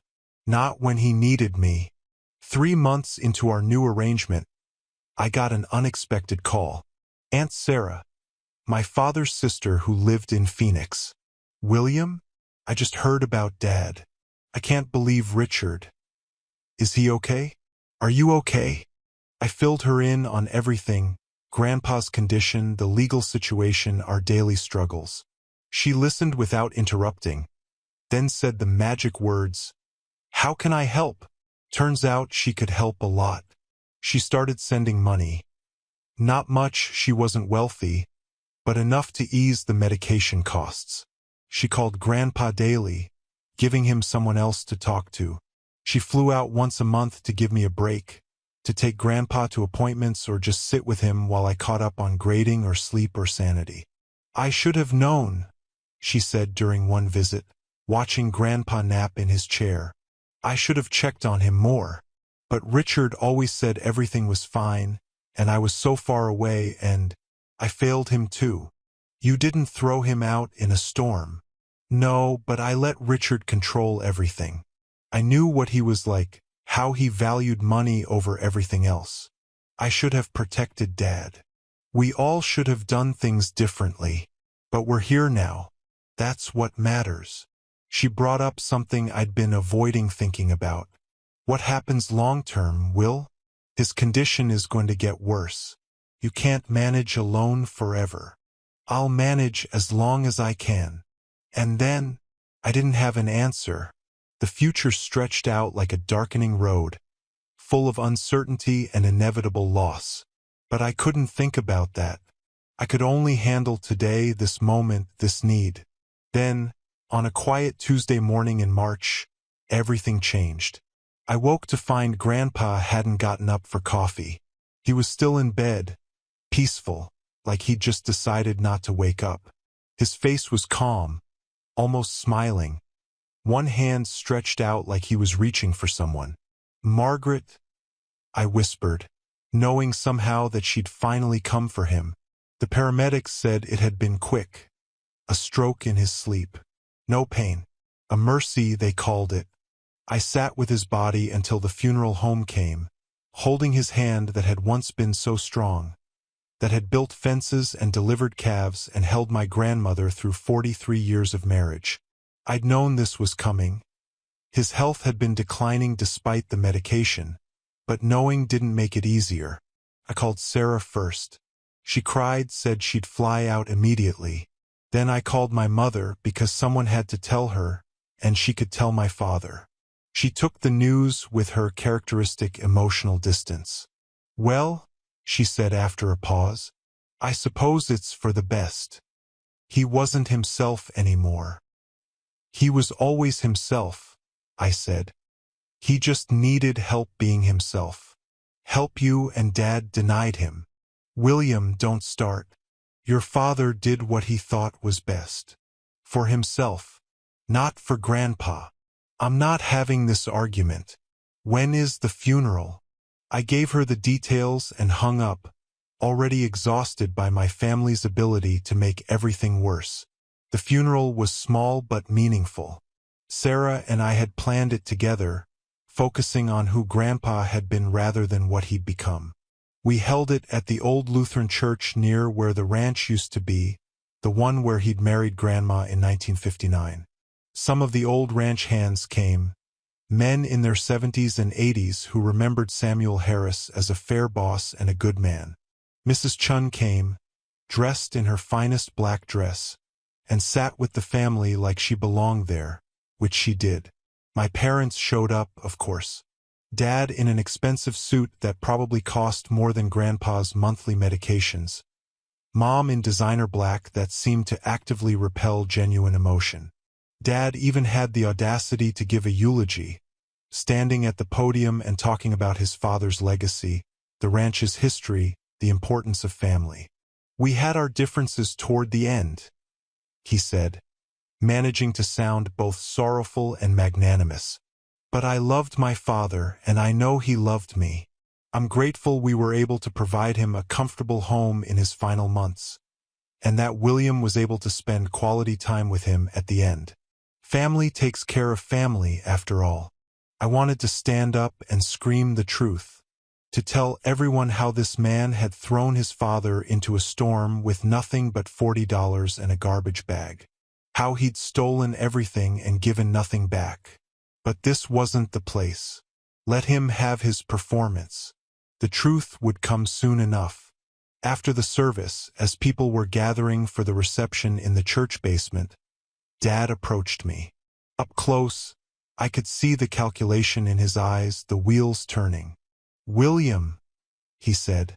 Not when he needed me. 3 months into our new arrangement, I got an unexpected call. Aunt Sarah, my father's sister who lived in Phoenix. "William? I just heard about Dad. I can't believe Richard. Is he okay? Are you okay?" I filled her in on everything, Grandpa's condition, the legal situation, our daily struggles. She listened without interrupting, then said the magic words, "How can I help?" Turns out she could help a lot. She started sending money. Not much, she wasn't wealthy, but enough to ease the medication costs. She called Grandpa daily, giving him someone else to talk to. She flew out once a month to give me a break, to take Grandpa to appointments or just sit with him while I caught up on grading or sleep or sanity. "I should have known," she said during one visit, watching Grandpa nap in his chair. "I should have checked on him more. But Richard always said everything was fine, and I was so far away, and I failed him too." "You didn't throw him out in a storm." "No, but I let Richard control everything. I knew what he was like, how he valued money over everything else. I should have protected Dad. We all should have done things differently. But we're here now. That's what matters." She brought up something I'd been avoiding thinking about. "What happens long-term, Will? His condition is going to get worse. You can't manage alone forever." "I'll manage as long as I can." And then, I didn't have an answer. The future stretched out like a darkening road, full of uncertainty and inevitable loss. But I couldn't think about that. I could only handle today, this moment, this need. Then, on a quiet Tuesday morning in March, everything changed. I woke to find Grandpa hadn't gotten up for coffee. He was still in bed, peaceful, like he'd just decided not to wake up. His face was calm, almost smiling. One hand stretched out like he was reaching for someone. "Margaret," I whispered, knowing somehow that she'd finally come for him. The paramedics said it had been quick. A stroke in his sleep. No pain. A mercy, they called it. I sat with his body until the funeral home came, holding his hand that had once been so strong. that had built fences and delivered calves and held my grandmother through 43 years of marriage. I'd known this was coming. His health had been declining despite the medication, but knowing didn't make it easier. I called Sarah first. She cried, said she'd fly out immediately. Then I called my mother because someone had to tell her, and she could tell my father. She took the news with her characteristic emotional distance. "Well," she said after a pause, "I suppose it's for the best." He wasn't himself anymore. "He was always himself," I said. "He just needed help being himself. Help you and Dad denied him. William, don't start. Your father did what he thought was best. For himself. Not for Grandpa. I'm not having this argument. When is the funeral?" I gave her the details and hung up, already exhausted by my family's ability to make everything worse. The funeral was small but meaningful. Sarah and I had planned it together, focusing on who Grandpa had been rather than what he'd become. We held it at the old Lutheran church near where the ranch used to be, the one where he'd married Grandma in 1959. Some of the old ranch hands came, men in their 70s and 80s who remembered Samuel Harris as a fair boss and a good man. Mrs. Chun came, dressed in her finest black dress, and sat with the family like she belonged there, which she did. My parents showed up, of course. Dad in an expensive suit that probably cost more than Grandpa's monthly medications. Mom in designer black that seemed to actively repel genuine emotion. Dad even had the audacity to give a eulogy, standing at the podium and talking about his father's legacy, the ranch's history, the importance of family. "We had our differences toward the end," he said, managing to sound both sorrowful and magnanimous. "But I loved my father, and I know he loved me. I'm grateful we were able to provide him a comfortable home in his final months, and that William was able to spend quality time with him at the end. Family takes care of family, after all." I wanted to stand up and scream the truth, to tell everyone how this man had thrown his father into a storm with nothing but $40 and a garbage bag, how he'd stolen everything and given nothing back. But this wasn't the place. Let him have his performance. The truth would come soon enough. After the service, as people were gathering for the reception in the church basement, Dad approached me. Up close, I could see the calculation in his eyes, the wheels turning. "William," he said,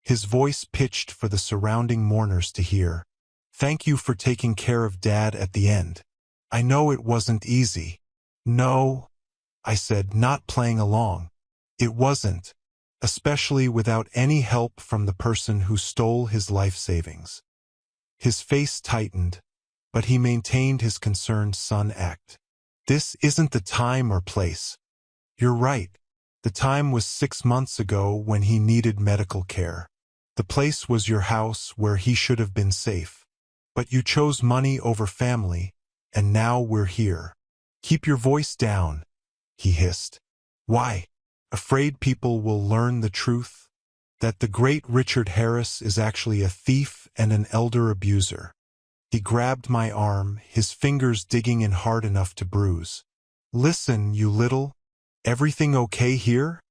his voice pitched for the surrounding mourners to hear, "thank you for taking care of Dad at the end. I know it wasn't easy." "No," I said, not playing along. "It wasn't, especially without any help from the person who stole his life savings." His face tightened, but he maintained his concerned son act. "This isn't the time or place. You're right. The time was 6 months ago when he needed medical care. The place was your house where he should have been safe. But you chose money over family, and now we're here." "Keep your voice down," he hissed. "Why? Afraid people will learn the truth? That the great Richard Harris is actually a thief and an elder abuser." He grabbed my arm, his fingers digging in hard enough to bruise. "Listen, you little. Everything okay here?"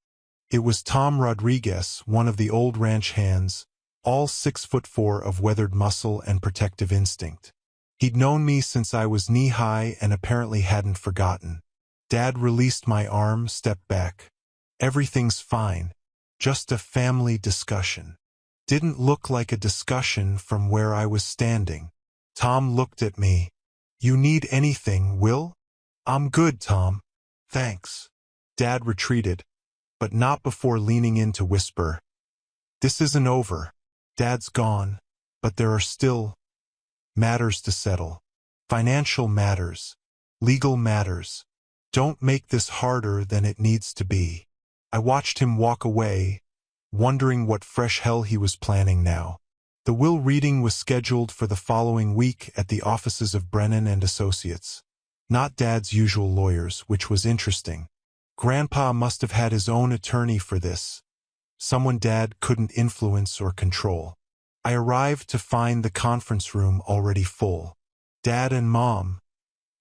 It was Tom Rodriguez, one of the old ranch hands, all 6'4" of weathered muscle and protective instinct. He'd known me since I was knee-high and apparently hadn't forgotten. Dad released my arm, stepped back. "Everything's fine. Just a family discussion." Didn't look like a discussion from where I was standing. Tom looked at me. "You need anything, Will?" "I'm good, Tom. Thanks." Dad retreated, but not before leaning in to whisper, "This isn't over. Dad's gone, but there are still matters to settle. Financial matters. Legal matters. Don't make this harder than it needs to be." I watched him walk away, wondering what fresh hell he was planning now. The will reading was scheduled for the following week at the offices of Brennan and Associates. Not Dad's usual lawyers, which was interesting. Grandpa must have had his own attorney for this. someone Dad couldn't influence or control. I arrived to find the conference room already full. Dad and Mom,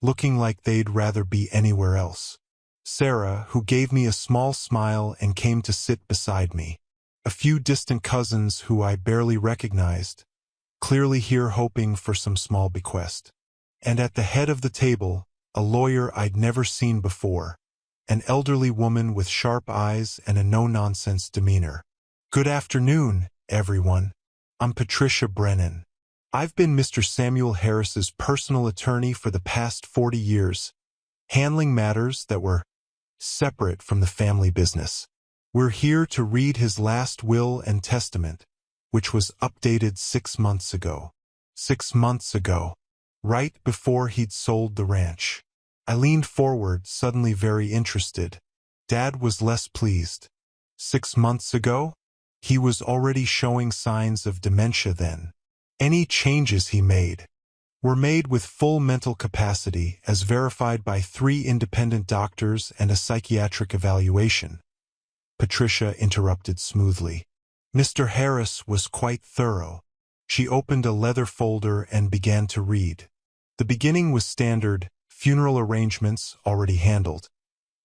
looking like they'd rather be anywhere else. Sarah, who gave me a small smile and came to sit beside me. A few distant cousins who I barely recognized, clearly here hoping for some small bequest. And at the head of the table, a lawyer I'd never seen before, an elderly woman with sharp eyes and a no-nonsense demeanor. Good afternoon, everyone. I'm Patricia Brennan. I've been Mr. Samuel Harris's personal attorney for the past 40 years, handling matters that were separate from the family business. We're here to read his last will and testament, which was updated 6 months ago. 6 months ago, right before he'd sold the ranch. I leaned forward, suddenly very interested. Dad was less pleased. 6 months ago? He was already showing signs of dementia then. Any changes he made were made with full mental capacity as verified by 3 independent doctors and a psychiatric evaluation. Patricia interrupted smoothly. Mr. Harris was quite thorough. She opened a leather folder and began to read. The beginning was standard, funeral arrangements already handled.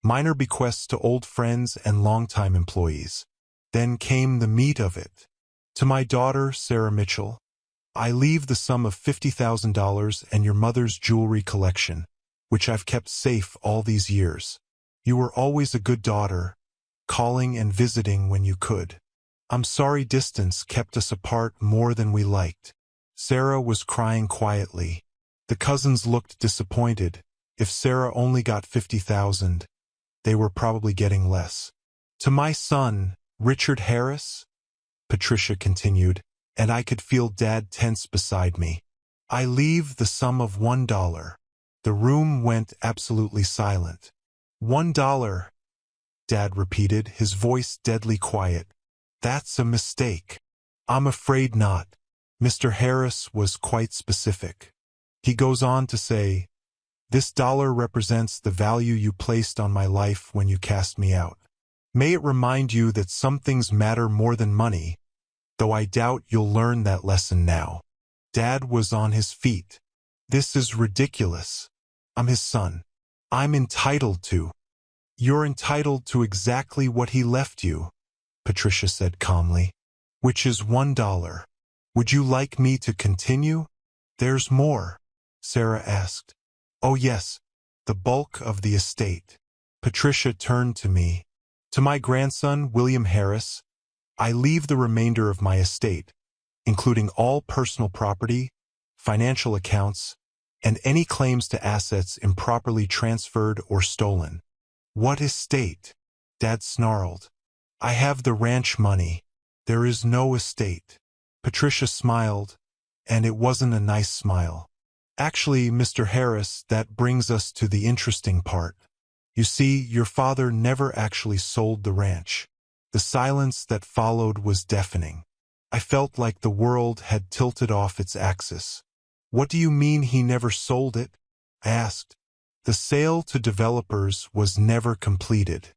Minor bequests to old friends and longtime employees. Then came the meat of it. To my daughter, Sarah Mitchell, I leave the sum of $50,000 and your mother's jewelry collection, which I've kept safe all these years. You were always a good daughter, calling and visiting when you could. I'm sorry distance kept us apart more than we liked. Sarah was crying quietly. The cousins looked disappointed. If Sarah only got $50,000, they were probably getting less. To my son, Richard Harris, Patricia continued, and I could feel Dad tense beside me. I leave the sum of $1. The room went absolutely silent. $1, Dad repeated, his voice deadly quiet. That's a mistake. I'm afraid not. Mr. Harris was quite specific. He goes on to say, this dollar represents the value you placed on my life when you cast me out. May it remind you that some things matter more than money, though I doubt you'll learn that lesson now. Dad was on his feet. This is ridiculous. I'm his son. I'm entitled to. You're entitled to exactly what he left you, Patricia said calmly, which is $1. Would you like me to continue? There's more, Sarah asked. Oh yes, the bulk of the estate. Patricia turned to me. To my grandson, William Harris, I leave the remainder of my estate, including all personal property, financial accounts, and any claims to assets improperly transferred or stolen. What estate? Dad snarled. I have the ranch money. There is no estate. Patricia smiled, and it wasn't a nice smile. Actually, Mr. Harris, that brings us to the interesting part. You see, your father never actually sold the ranch. The silence that followed was deafening. I felt like the world had tilted off its axis. What do you mean he never sold it? I asked. The sale to developers was never completed.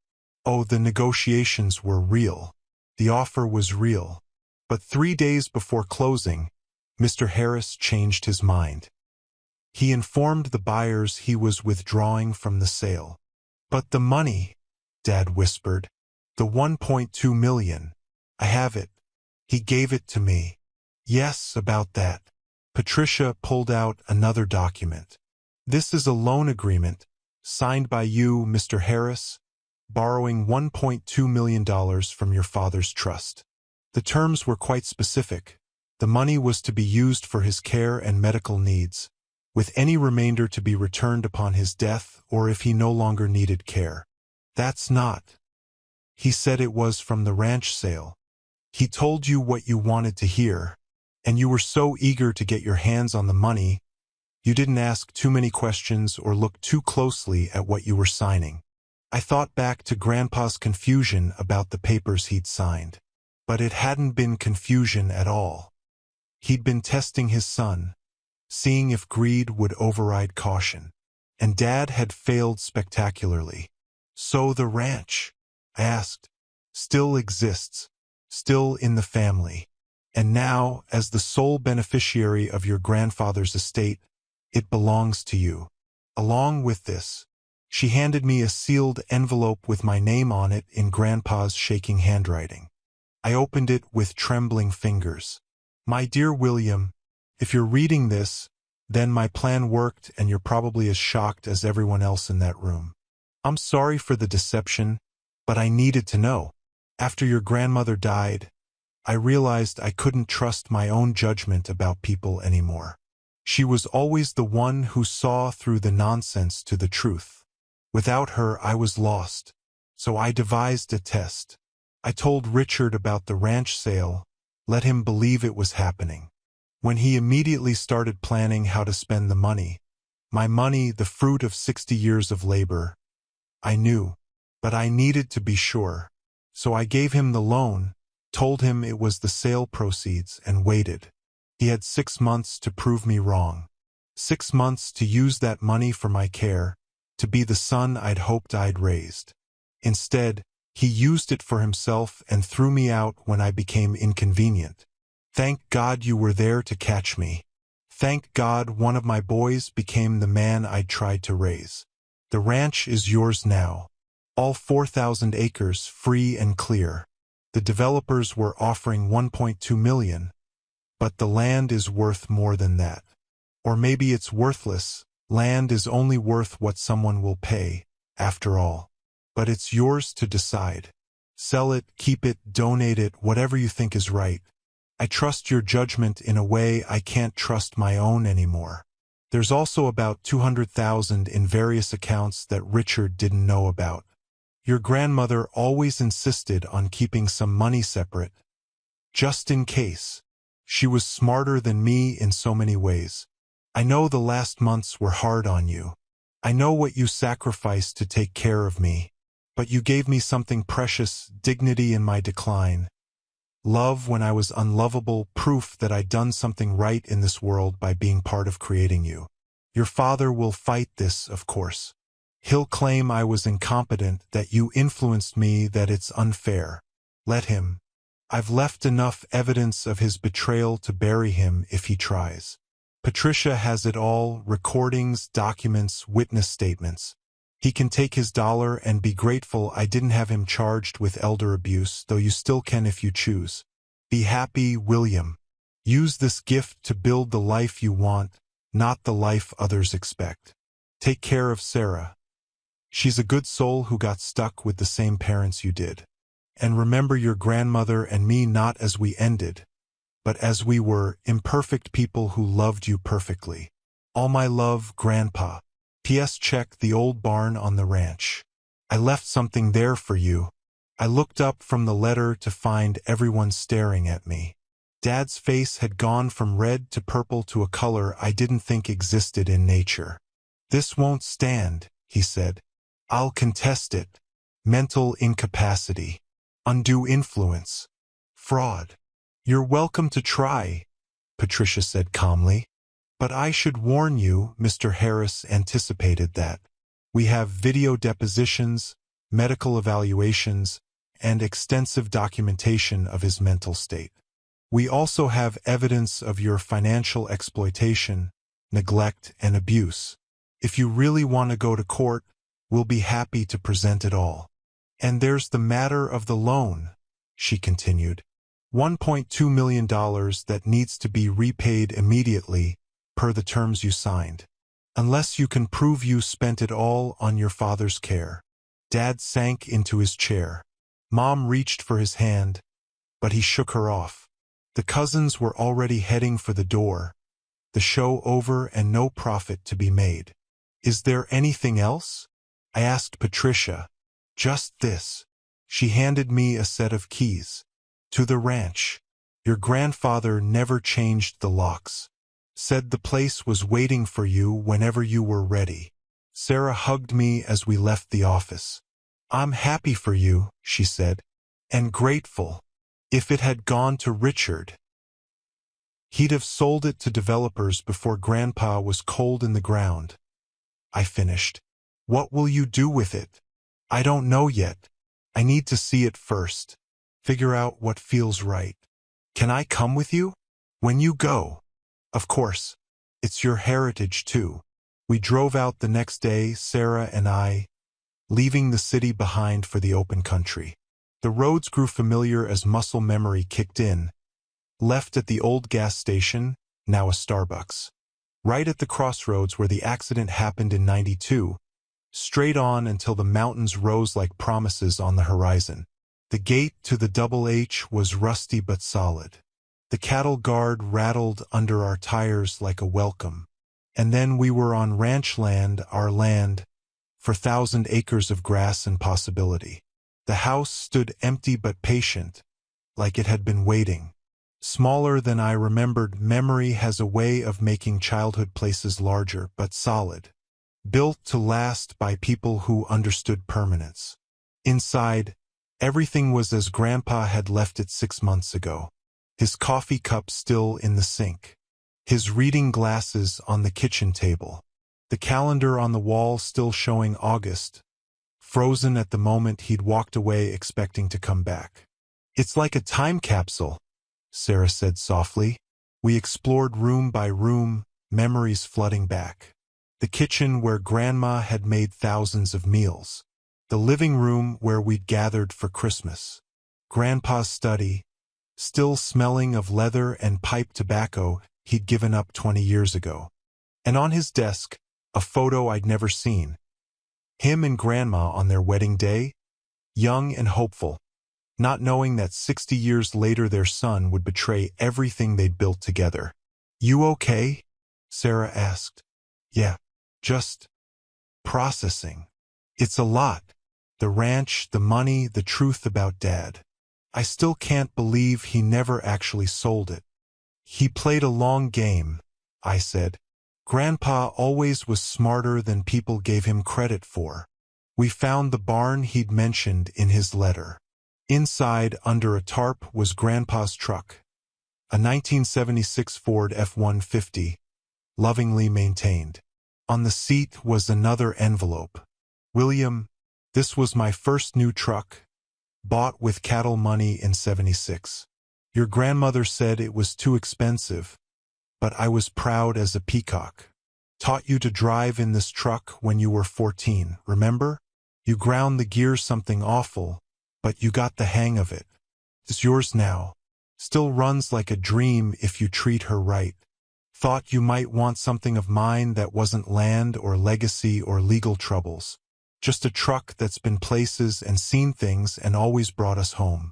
Oh, the negotiations were real. The offer was real. But 3 days before closing, Mr. Harris changed his mind. He informed the buyers he was withdrawing from the sale. But the money, Dad whispered. The $1.2 million. I have it. He gave it to me. Yes, about that. Patricia pulled out another document. This is a loan agreement, signed by you, Mr. Harris, borrowing $1.2 million from your father's trust. The terms were quite specific. The money was to be used for his care and medical needs, with any remainder to be returned upon his death or if he no longer needed care. That's not. He said it was from the ranch sale. He told you what you wanted to hear, and you were so eager to get your hands on the money, you didn't ask too many questions or look too closely at what you were signing. I thought back to Grandpa's confusion about the papers he'd signed. But it hadn't been confusion at all. He'd been testing his son, seeing if greed would override caution. And Dad had failed spectacularly. So the ranch, I asked, still exists. still in the family. And now, as the sole beneficiary of your grandfather's estate, it belongs to you. Along with this, she handed me a sealed envelope with my name on it in Grandpa's shaking handwriting. I opened it with trembling fingers. My dear William, if you're reading this, then my plan worked and you're probably as shocked as everyone else in that room. I'm sorry for the deception, but I needed to know. After your grandmother died, I realized I couldn't trust my own judgment about people anymore. She was always the one who saw through the nonsense to the truth. Without her, I was lost. So I devised a test. I told Richard about the ranch sale, let him believe it was happening. When he immediately started planning how to spend the money, my money, the fruit of 60 years of labor, I knew, but I needed to be sure. So I gave him the loan, told him it was the sale proceeds, and waited. He had 6 months to prove me wrong. 6 months to use that money for my care, to be the son I'd hoped I'd raised. Instead, he used it for himself and threw me out when I became inconvenient. Thank God you were there to catch me. Thank God one of my boys became the man I'd tried to raise. The ranch is yours now. All 4,000 acres free and clear. The developers were offering $1.2 million, but the land is worth more than that. Or maybe it's worthless. Land is only worth what someone will pay, after all. But it's yours to decide. Sell it, keep it, donate it, whatever you think is right. I trust your judgment in a way I can't trust my own anymore. There's also about $200,000 in various accounts that Richard didn't know about. Your grandmother always insisted on keeping some money separate, just in case. She was smarter than me in so many ways. I know the last months were hard on you. I know what you sacrificed to take care of me. But you gave me something precious, dignity in my decline. Love when I was unlovable, proof that I'd done something right in this world by being part of creating you. Your father will fight this, of course. He'll claim I was incompetent, that you influenced me, that it's unfair. Let him. I've left enough evidence of his betrayal to bury him if he tries. Patricia has it all, recordings, documents, witness statements. He can take his dollar and be grateful I didn't have him charged with elder abuse, though you still can if you choose. Be happy, William. Use this gift to build the life you want, not the life others expect. Take care of Sarah. She's a good soul who got stuck with the same parents you did. And remember your grandmother and me not as we ended, but as we were, imperfect people who loved you perfectly. All my love, Grandpa. P.S. Check the old barn on the ranch. I left something there for you. I looked up from the letter to find everyone staring at me. Dad's face had gone from red to purple to a color I didn't think existed in nature. This won't stand, he said. I'll contest it. Mental incapacity. Undue influence. Fraud. You're welcome to try, Patricia said calmly. But I should warn you, Mr. Harris anticipated that. We have video depositions, medical evaluations, and extensive documentation of his mental state. We also have evidence of your financial exploitation, neglect, and abuse. If you really want to go to court, we'll be happy to present it all. And there's the matter of the loan, she continued. $1.2 million that needs to be repaid immediately, per the terms you signed. Unless you can prove you spent it all on your father's care. Dad sank into his chair. Mom reached for his hand, but he shook her off. The cousins were already heading for the door. The show over and no profit to be made. Is there anything else? I asked Patricia. Just this. She handed me a set of keys. To the ranch. Your grandfather never changed the locks. Said the place was waiting for you whenever you were ready. Sarah hugged me as we left the office. I'm happy for you, she said, and grateful. If it had gone to Richard, he'd have sold it to developers before Grandpa was cold in the ground. I finished. What will you do with it? I don't know yet. I need to see it first. Figure out what feels right. Can I come with you? When you go. Of course. It's your heritage too. We drove out the next day, Sarah and I, leaving the city behind for the open country. The roads grew familiar as muscle memory kicked in. Left at the old gas station, now a Starbucks. Right at the crossroads where the accident happened in '92. Straight on until the mountains rose like promises on the horizon. The gate to the Double H was rusty but solid. The cattle guard rattled under our tires like a welcome. And then we were on ranch land, our land, for 1,000 acres of grass and possibility. The house stood empty but patient, like it had been waiting. Smaller than I remembered, memory has a way of making childhood places larger but solid. Built to last by people who understood permanence. Inside, everything was as Grandpa had left it 6 months ago. His coffee cup still in the sink. His reading glasses on the kitchen table. The calendar on the wall still showing August, frozen at the moment he'd walked away expecting to come back. It's like a time capsule, Sarah said softly. We explored room by room, memories flooding back. The kitchen where Grandma had made thousands of meals. The living room where we'd gathered for Christmas. Grandpa's study, still smelling of leather and pipe tobacco he'd given up 20 years ago. And on his desk, a photo I'd never seen. Him and Grandma on their wedding day, young and hopeful, not knowing that 60 years later their son would betray everything they'd built together. You okay? Sarah asked. Yeah, just processing. It's a lot. The ranch, the money, the truth about Dad. I still can't believe he never actually sold it. He played a long game, I said. Grandpa always was smarter than people gave him credit for. We found the barn he'd mentioned in his letter. Inside, under a tarp, was Grandpa's truck. A 1976 Ford F-150, lovingly maintained. On the seat was another envelope. William, this was my first new truck, bought with cattle money in '76. Your grandmother said it was too expensive, but I was proud as a peacock. Taught you to drive in this truck when you were 14, remember? You ground the gears something awful, but you got the hang of it. It's yours now. Still runs like a dream if you treat her right. Thought you might want something of mine that wasn't land or legacy or legal troubles. Just a truck that's been places and seen things and always brought us home.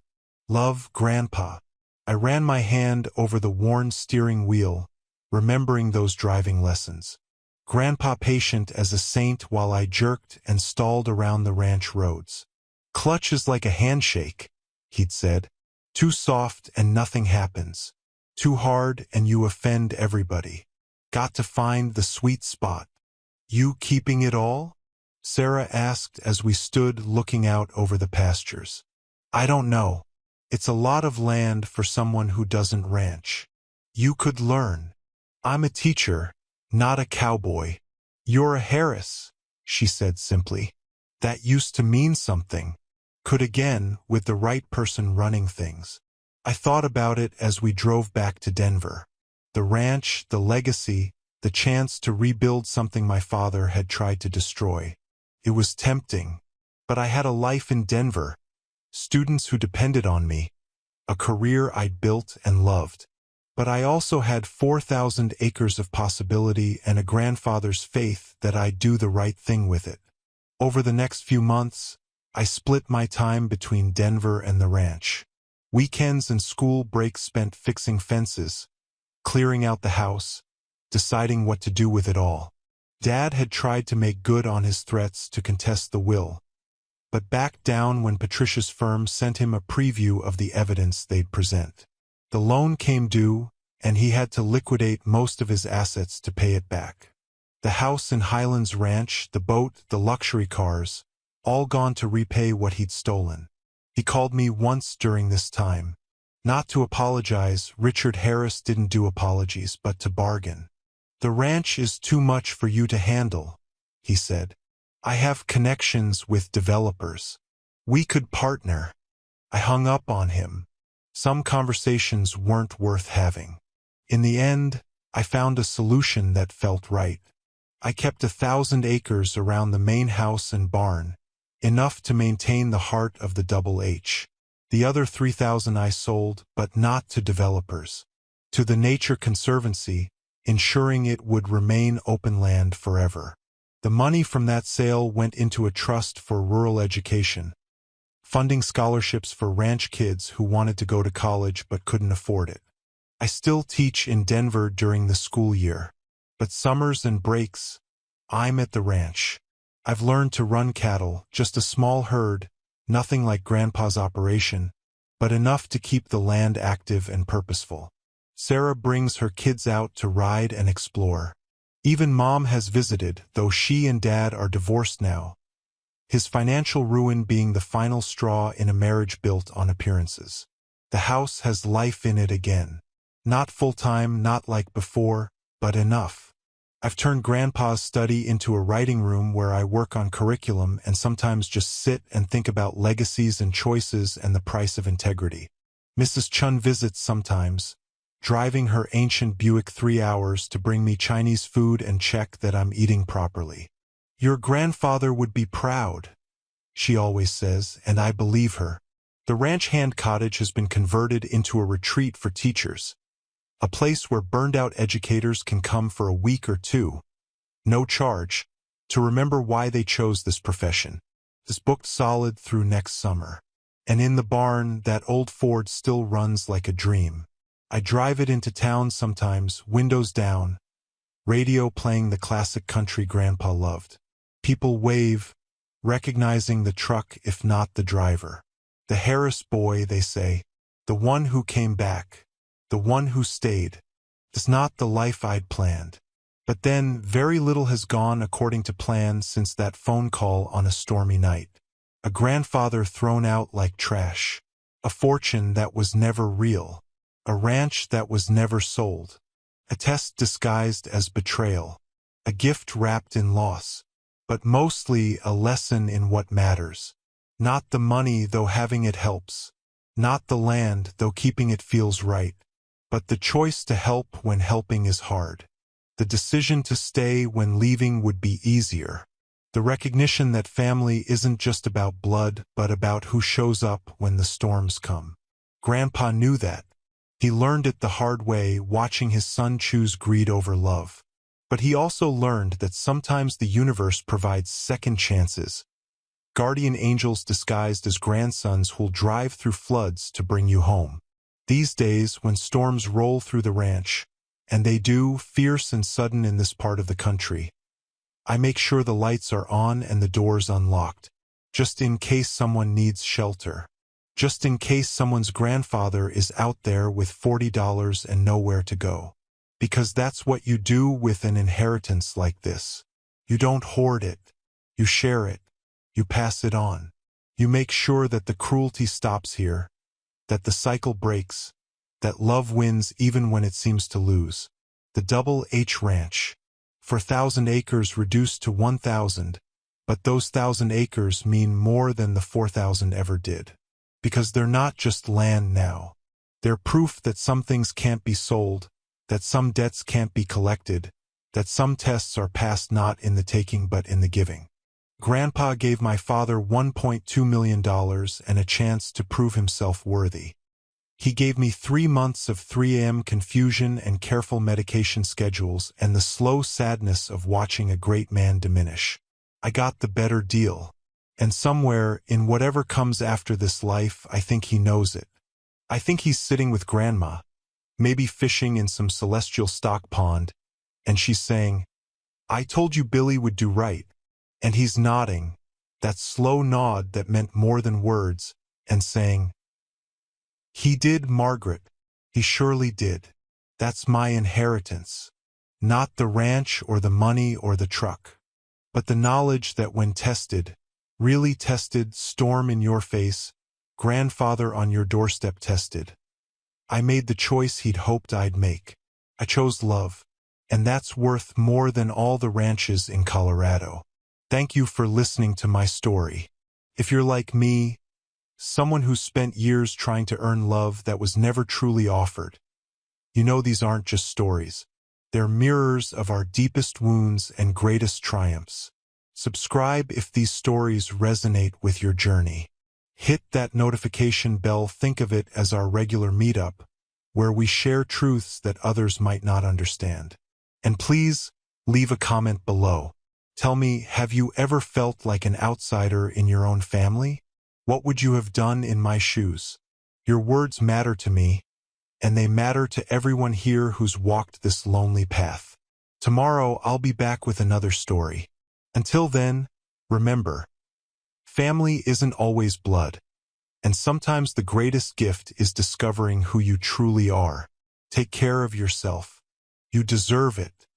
Love, Grandpa. I ran my hand over the worn steering wheel, remembering those driving lessons. Grandpa patient as a saint while I jerked and stalled around the ranch roads. Clutch is like a handshake, he'd said. Too soft and nothing happens. Too hard and you offend everybody. Got to find the sweet spot. You keeping it all? Sarah asked as we stood looking out over the pastures. I don't know. It's a lot of land for someone who doesn't ranch. You could learn. I'm a teacher, not a cowboy. You're a Harris, she said simply. That used to mean something. Could again, with the right person running things. I thought about it as we drove back to Denver. The ranch, the legacy, the chance to rebuild something my father had tried to destroy. It was tempting, but I had a life in Denver, students who depended on me, a career I'd built and loved. But I also had 4,000 acres of possibility and a grandfather's faith that I'd do the right thing with it. Over the next few months, I split my time between Denver and the ranch. Weekends and school breaks spent fixing fences, clearing out the house, deciding what to do with it all. Dad had tried to make good on his threats to contest the will, but backed down when Patricia's firm sent him a preview of the evidence they'd present. The loan came due, and he had to liquidate most of his assets to pay it back. The house in Highlands Ranch, the boat, the luxury cars, all gone to repay what he'd stolen. He called me once during this time. Not to apologize, Richard Harris didn't do apologies, but to bargain. The ranch is too much for you to handle, he said. I have connections with developers. We could partner. I hung up on him. Some conversations weren't worth having. In the end, I found a solution that felt right. I kept 1,000 acres around the main house and barn, enough to maintain the heart of the Double H. The other 3,000 I sold, but not to developers. To the Nature Conservancy, ensuring it would remain open land forever. The money from that sale went into a trust for rural education, funding scholarships for ranch kids who wanted to go to college but couldn't afford it. I still teach in Denver during the school year, but summers and breaks, I'm at the ranch. I've learned to run cattle, just a small herd, nothing like Grandpa's operation, but enough to keep the land active and purposeful. Sarah brings her kids out to ride and explore. Even Mom has visited, though she and Dad are divorced now, his financial ruin being the final straw in a marriage built on appearances. The house has life in it again. Not full-time, not like before, but enough. I've turned Grandpa's study into a writing room where I work on curriculum and sometimes just sit and think about legacies and choices and the price of integrity. Mrs. Chun visits sometimes, driving her ancient Buick 3 hours to bring me Chinese food and check that I'm eating properly. Your grandfather would be proud, she always says, and I believe her. The ranch hand cottage has been converted into a retreat for teachers, a place where burned-out educators can come for a week or two, no charge, to remember why they chose this profession. It's booked solid through next summer. And in the barn, that old Ford still runs like a dream. I drive it into town sometimes, windows down, radio playing the classic country Grandpa loved. People wave, recognizing the truck if not the driver. The Harris boy, they say, the one who came back, the one who stayed. It's not the life I'd planned. But then, very little has gone according to plan since that phone call on a stormy night. A grandfather thrown out like trash. A fortune that was never real. A ranch that was never sold. A test disguised as betrayal. A gift wrapped in loss. But mostly a lesson in what matters. Not the money, though having it helps. Not the land, though keeping it feels right. But the choice to help when helping is hard. The decision to stay when leaving would be easier. The recognition that family isn't just about blood, but about who shows up when the storms come. Grandpa knew that. He learned it the hard way, watching his son choose greed over love. But he also learned that sometimes the universe provides second chances. Guardian angels disguised as grandsons who'll drive through floods to bring you home. These days, when storms roll through the ranch, and they do, fierce and sudden in this part of the country, I make sure the lights are on and the doors unlocked, just in case someone needs shelter. Just in case someone's grandfather is out there with $40 and nowhere to go. Because that's what you do with an inheritance like this. You don't hoard it. You share it. You pass it on. You make sure that the cruelty stops here, that the cycle breaks, that love wins even when it seems to lose. The Double H Ranch. 4,000 acres reduced to 1,000, but those 1,000 acres mean more than the 4,000 ever did. Because they're not just land now. They're proof that some things can't be sold, that some debts can't be collected, that some tests are passed not in the taking but in the giving. Grandpa gave my father $1.2 million and a chance to prove himself worthy. He gave me 3 months of 3 a.m. confusion and careful medication schedules and the slow sadness of watching a great man diminish. I got the better deal. And somewhere, in whatever comes after this life, I think he knows it. I think he's sitting with Grandma, maybe fishing in some celestial stock pond, and she's saying, "I told you Billy would do right." And he's nodding, that slow nod that meant more than words, and saying, "He did, Margaret. He surely did. That's my inheritance. Not the ranch or the money or the truck, but the knowledge that when tested, really tested, storm in your face, grandfather on your doorstep tested. I made the choice he'd hoped I'd make. I chose love, and that's worth more than all the ranches in Colorado. Thank you for listening to my story. If you're like me, Someone who spent years trying to earn love that was never truly offered. You know, these aren't just stories. They're mirrors of our deepest wounds and greatest triumphs. Subscribe if these stories resonate with your journey. Hit that notification bell. Think of it as our regular meetup, where we share truths that others might not understand. And please, leave a comment below. Tell me, have you ever felt like an outsider in your own family? What would you have done in my shoes? Your words matter to me, and they matter to everyone here who's walked this lonely path. Tomorrow, I'll be back with another story. Until then, remember, family isn't always blood, and sometimes the greatest gift is discovering who you truly are. Take care of yourself. You deserve it.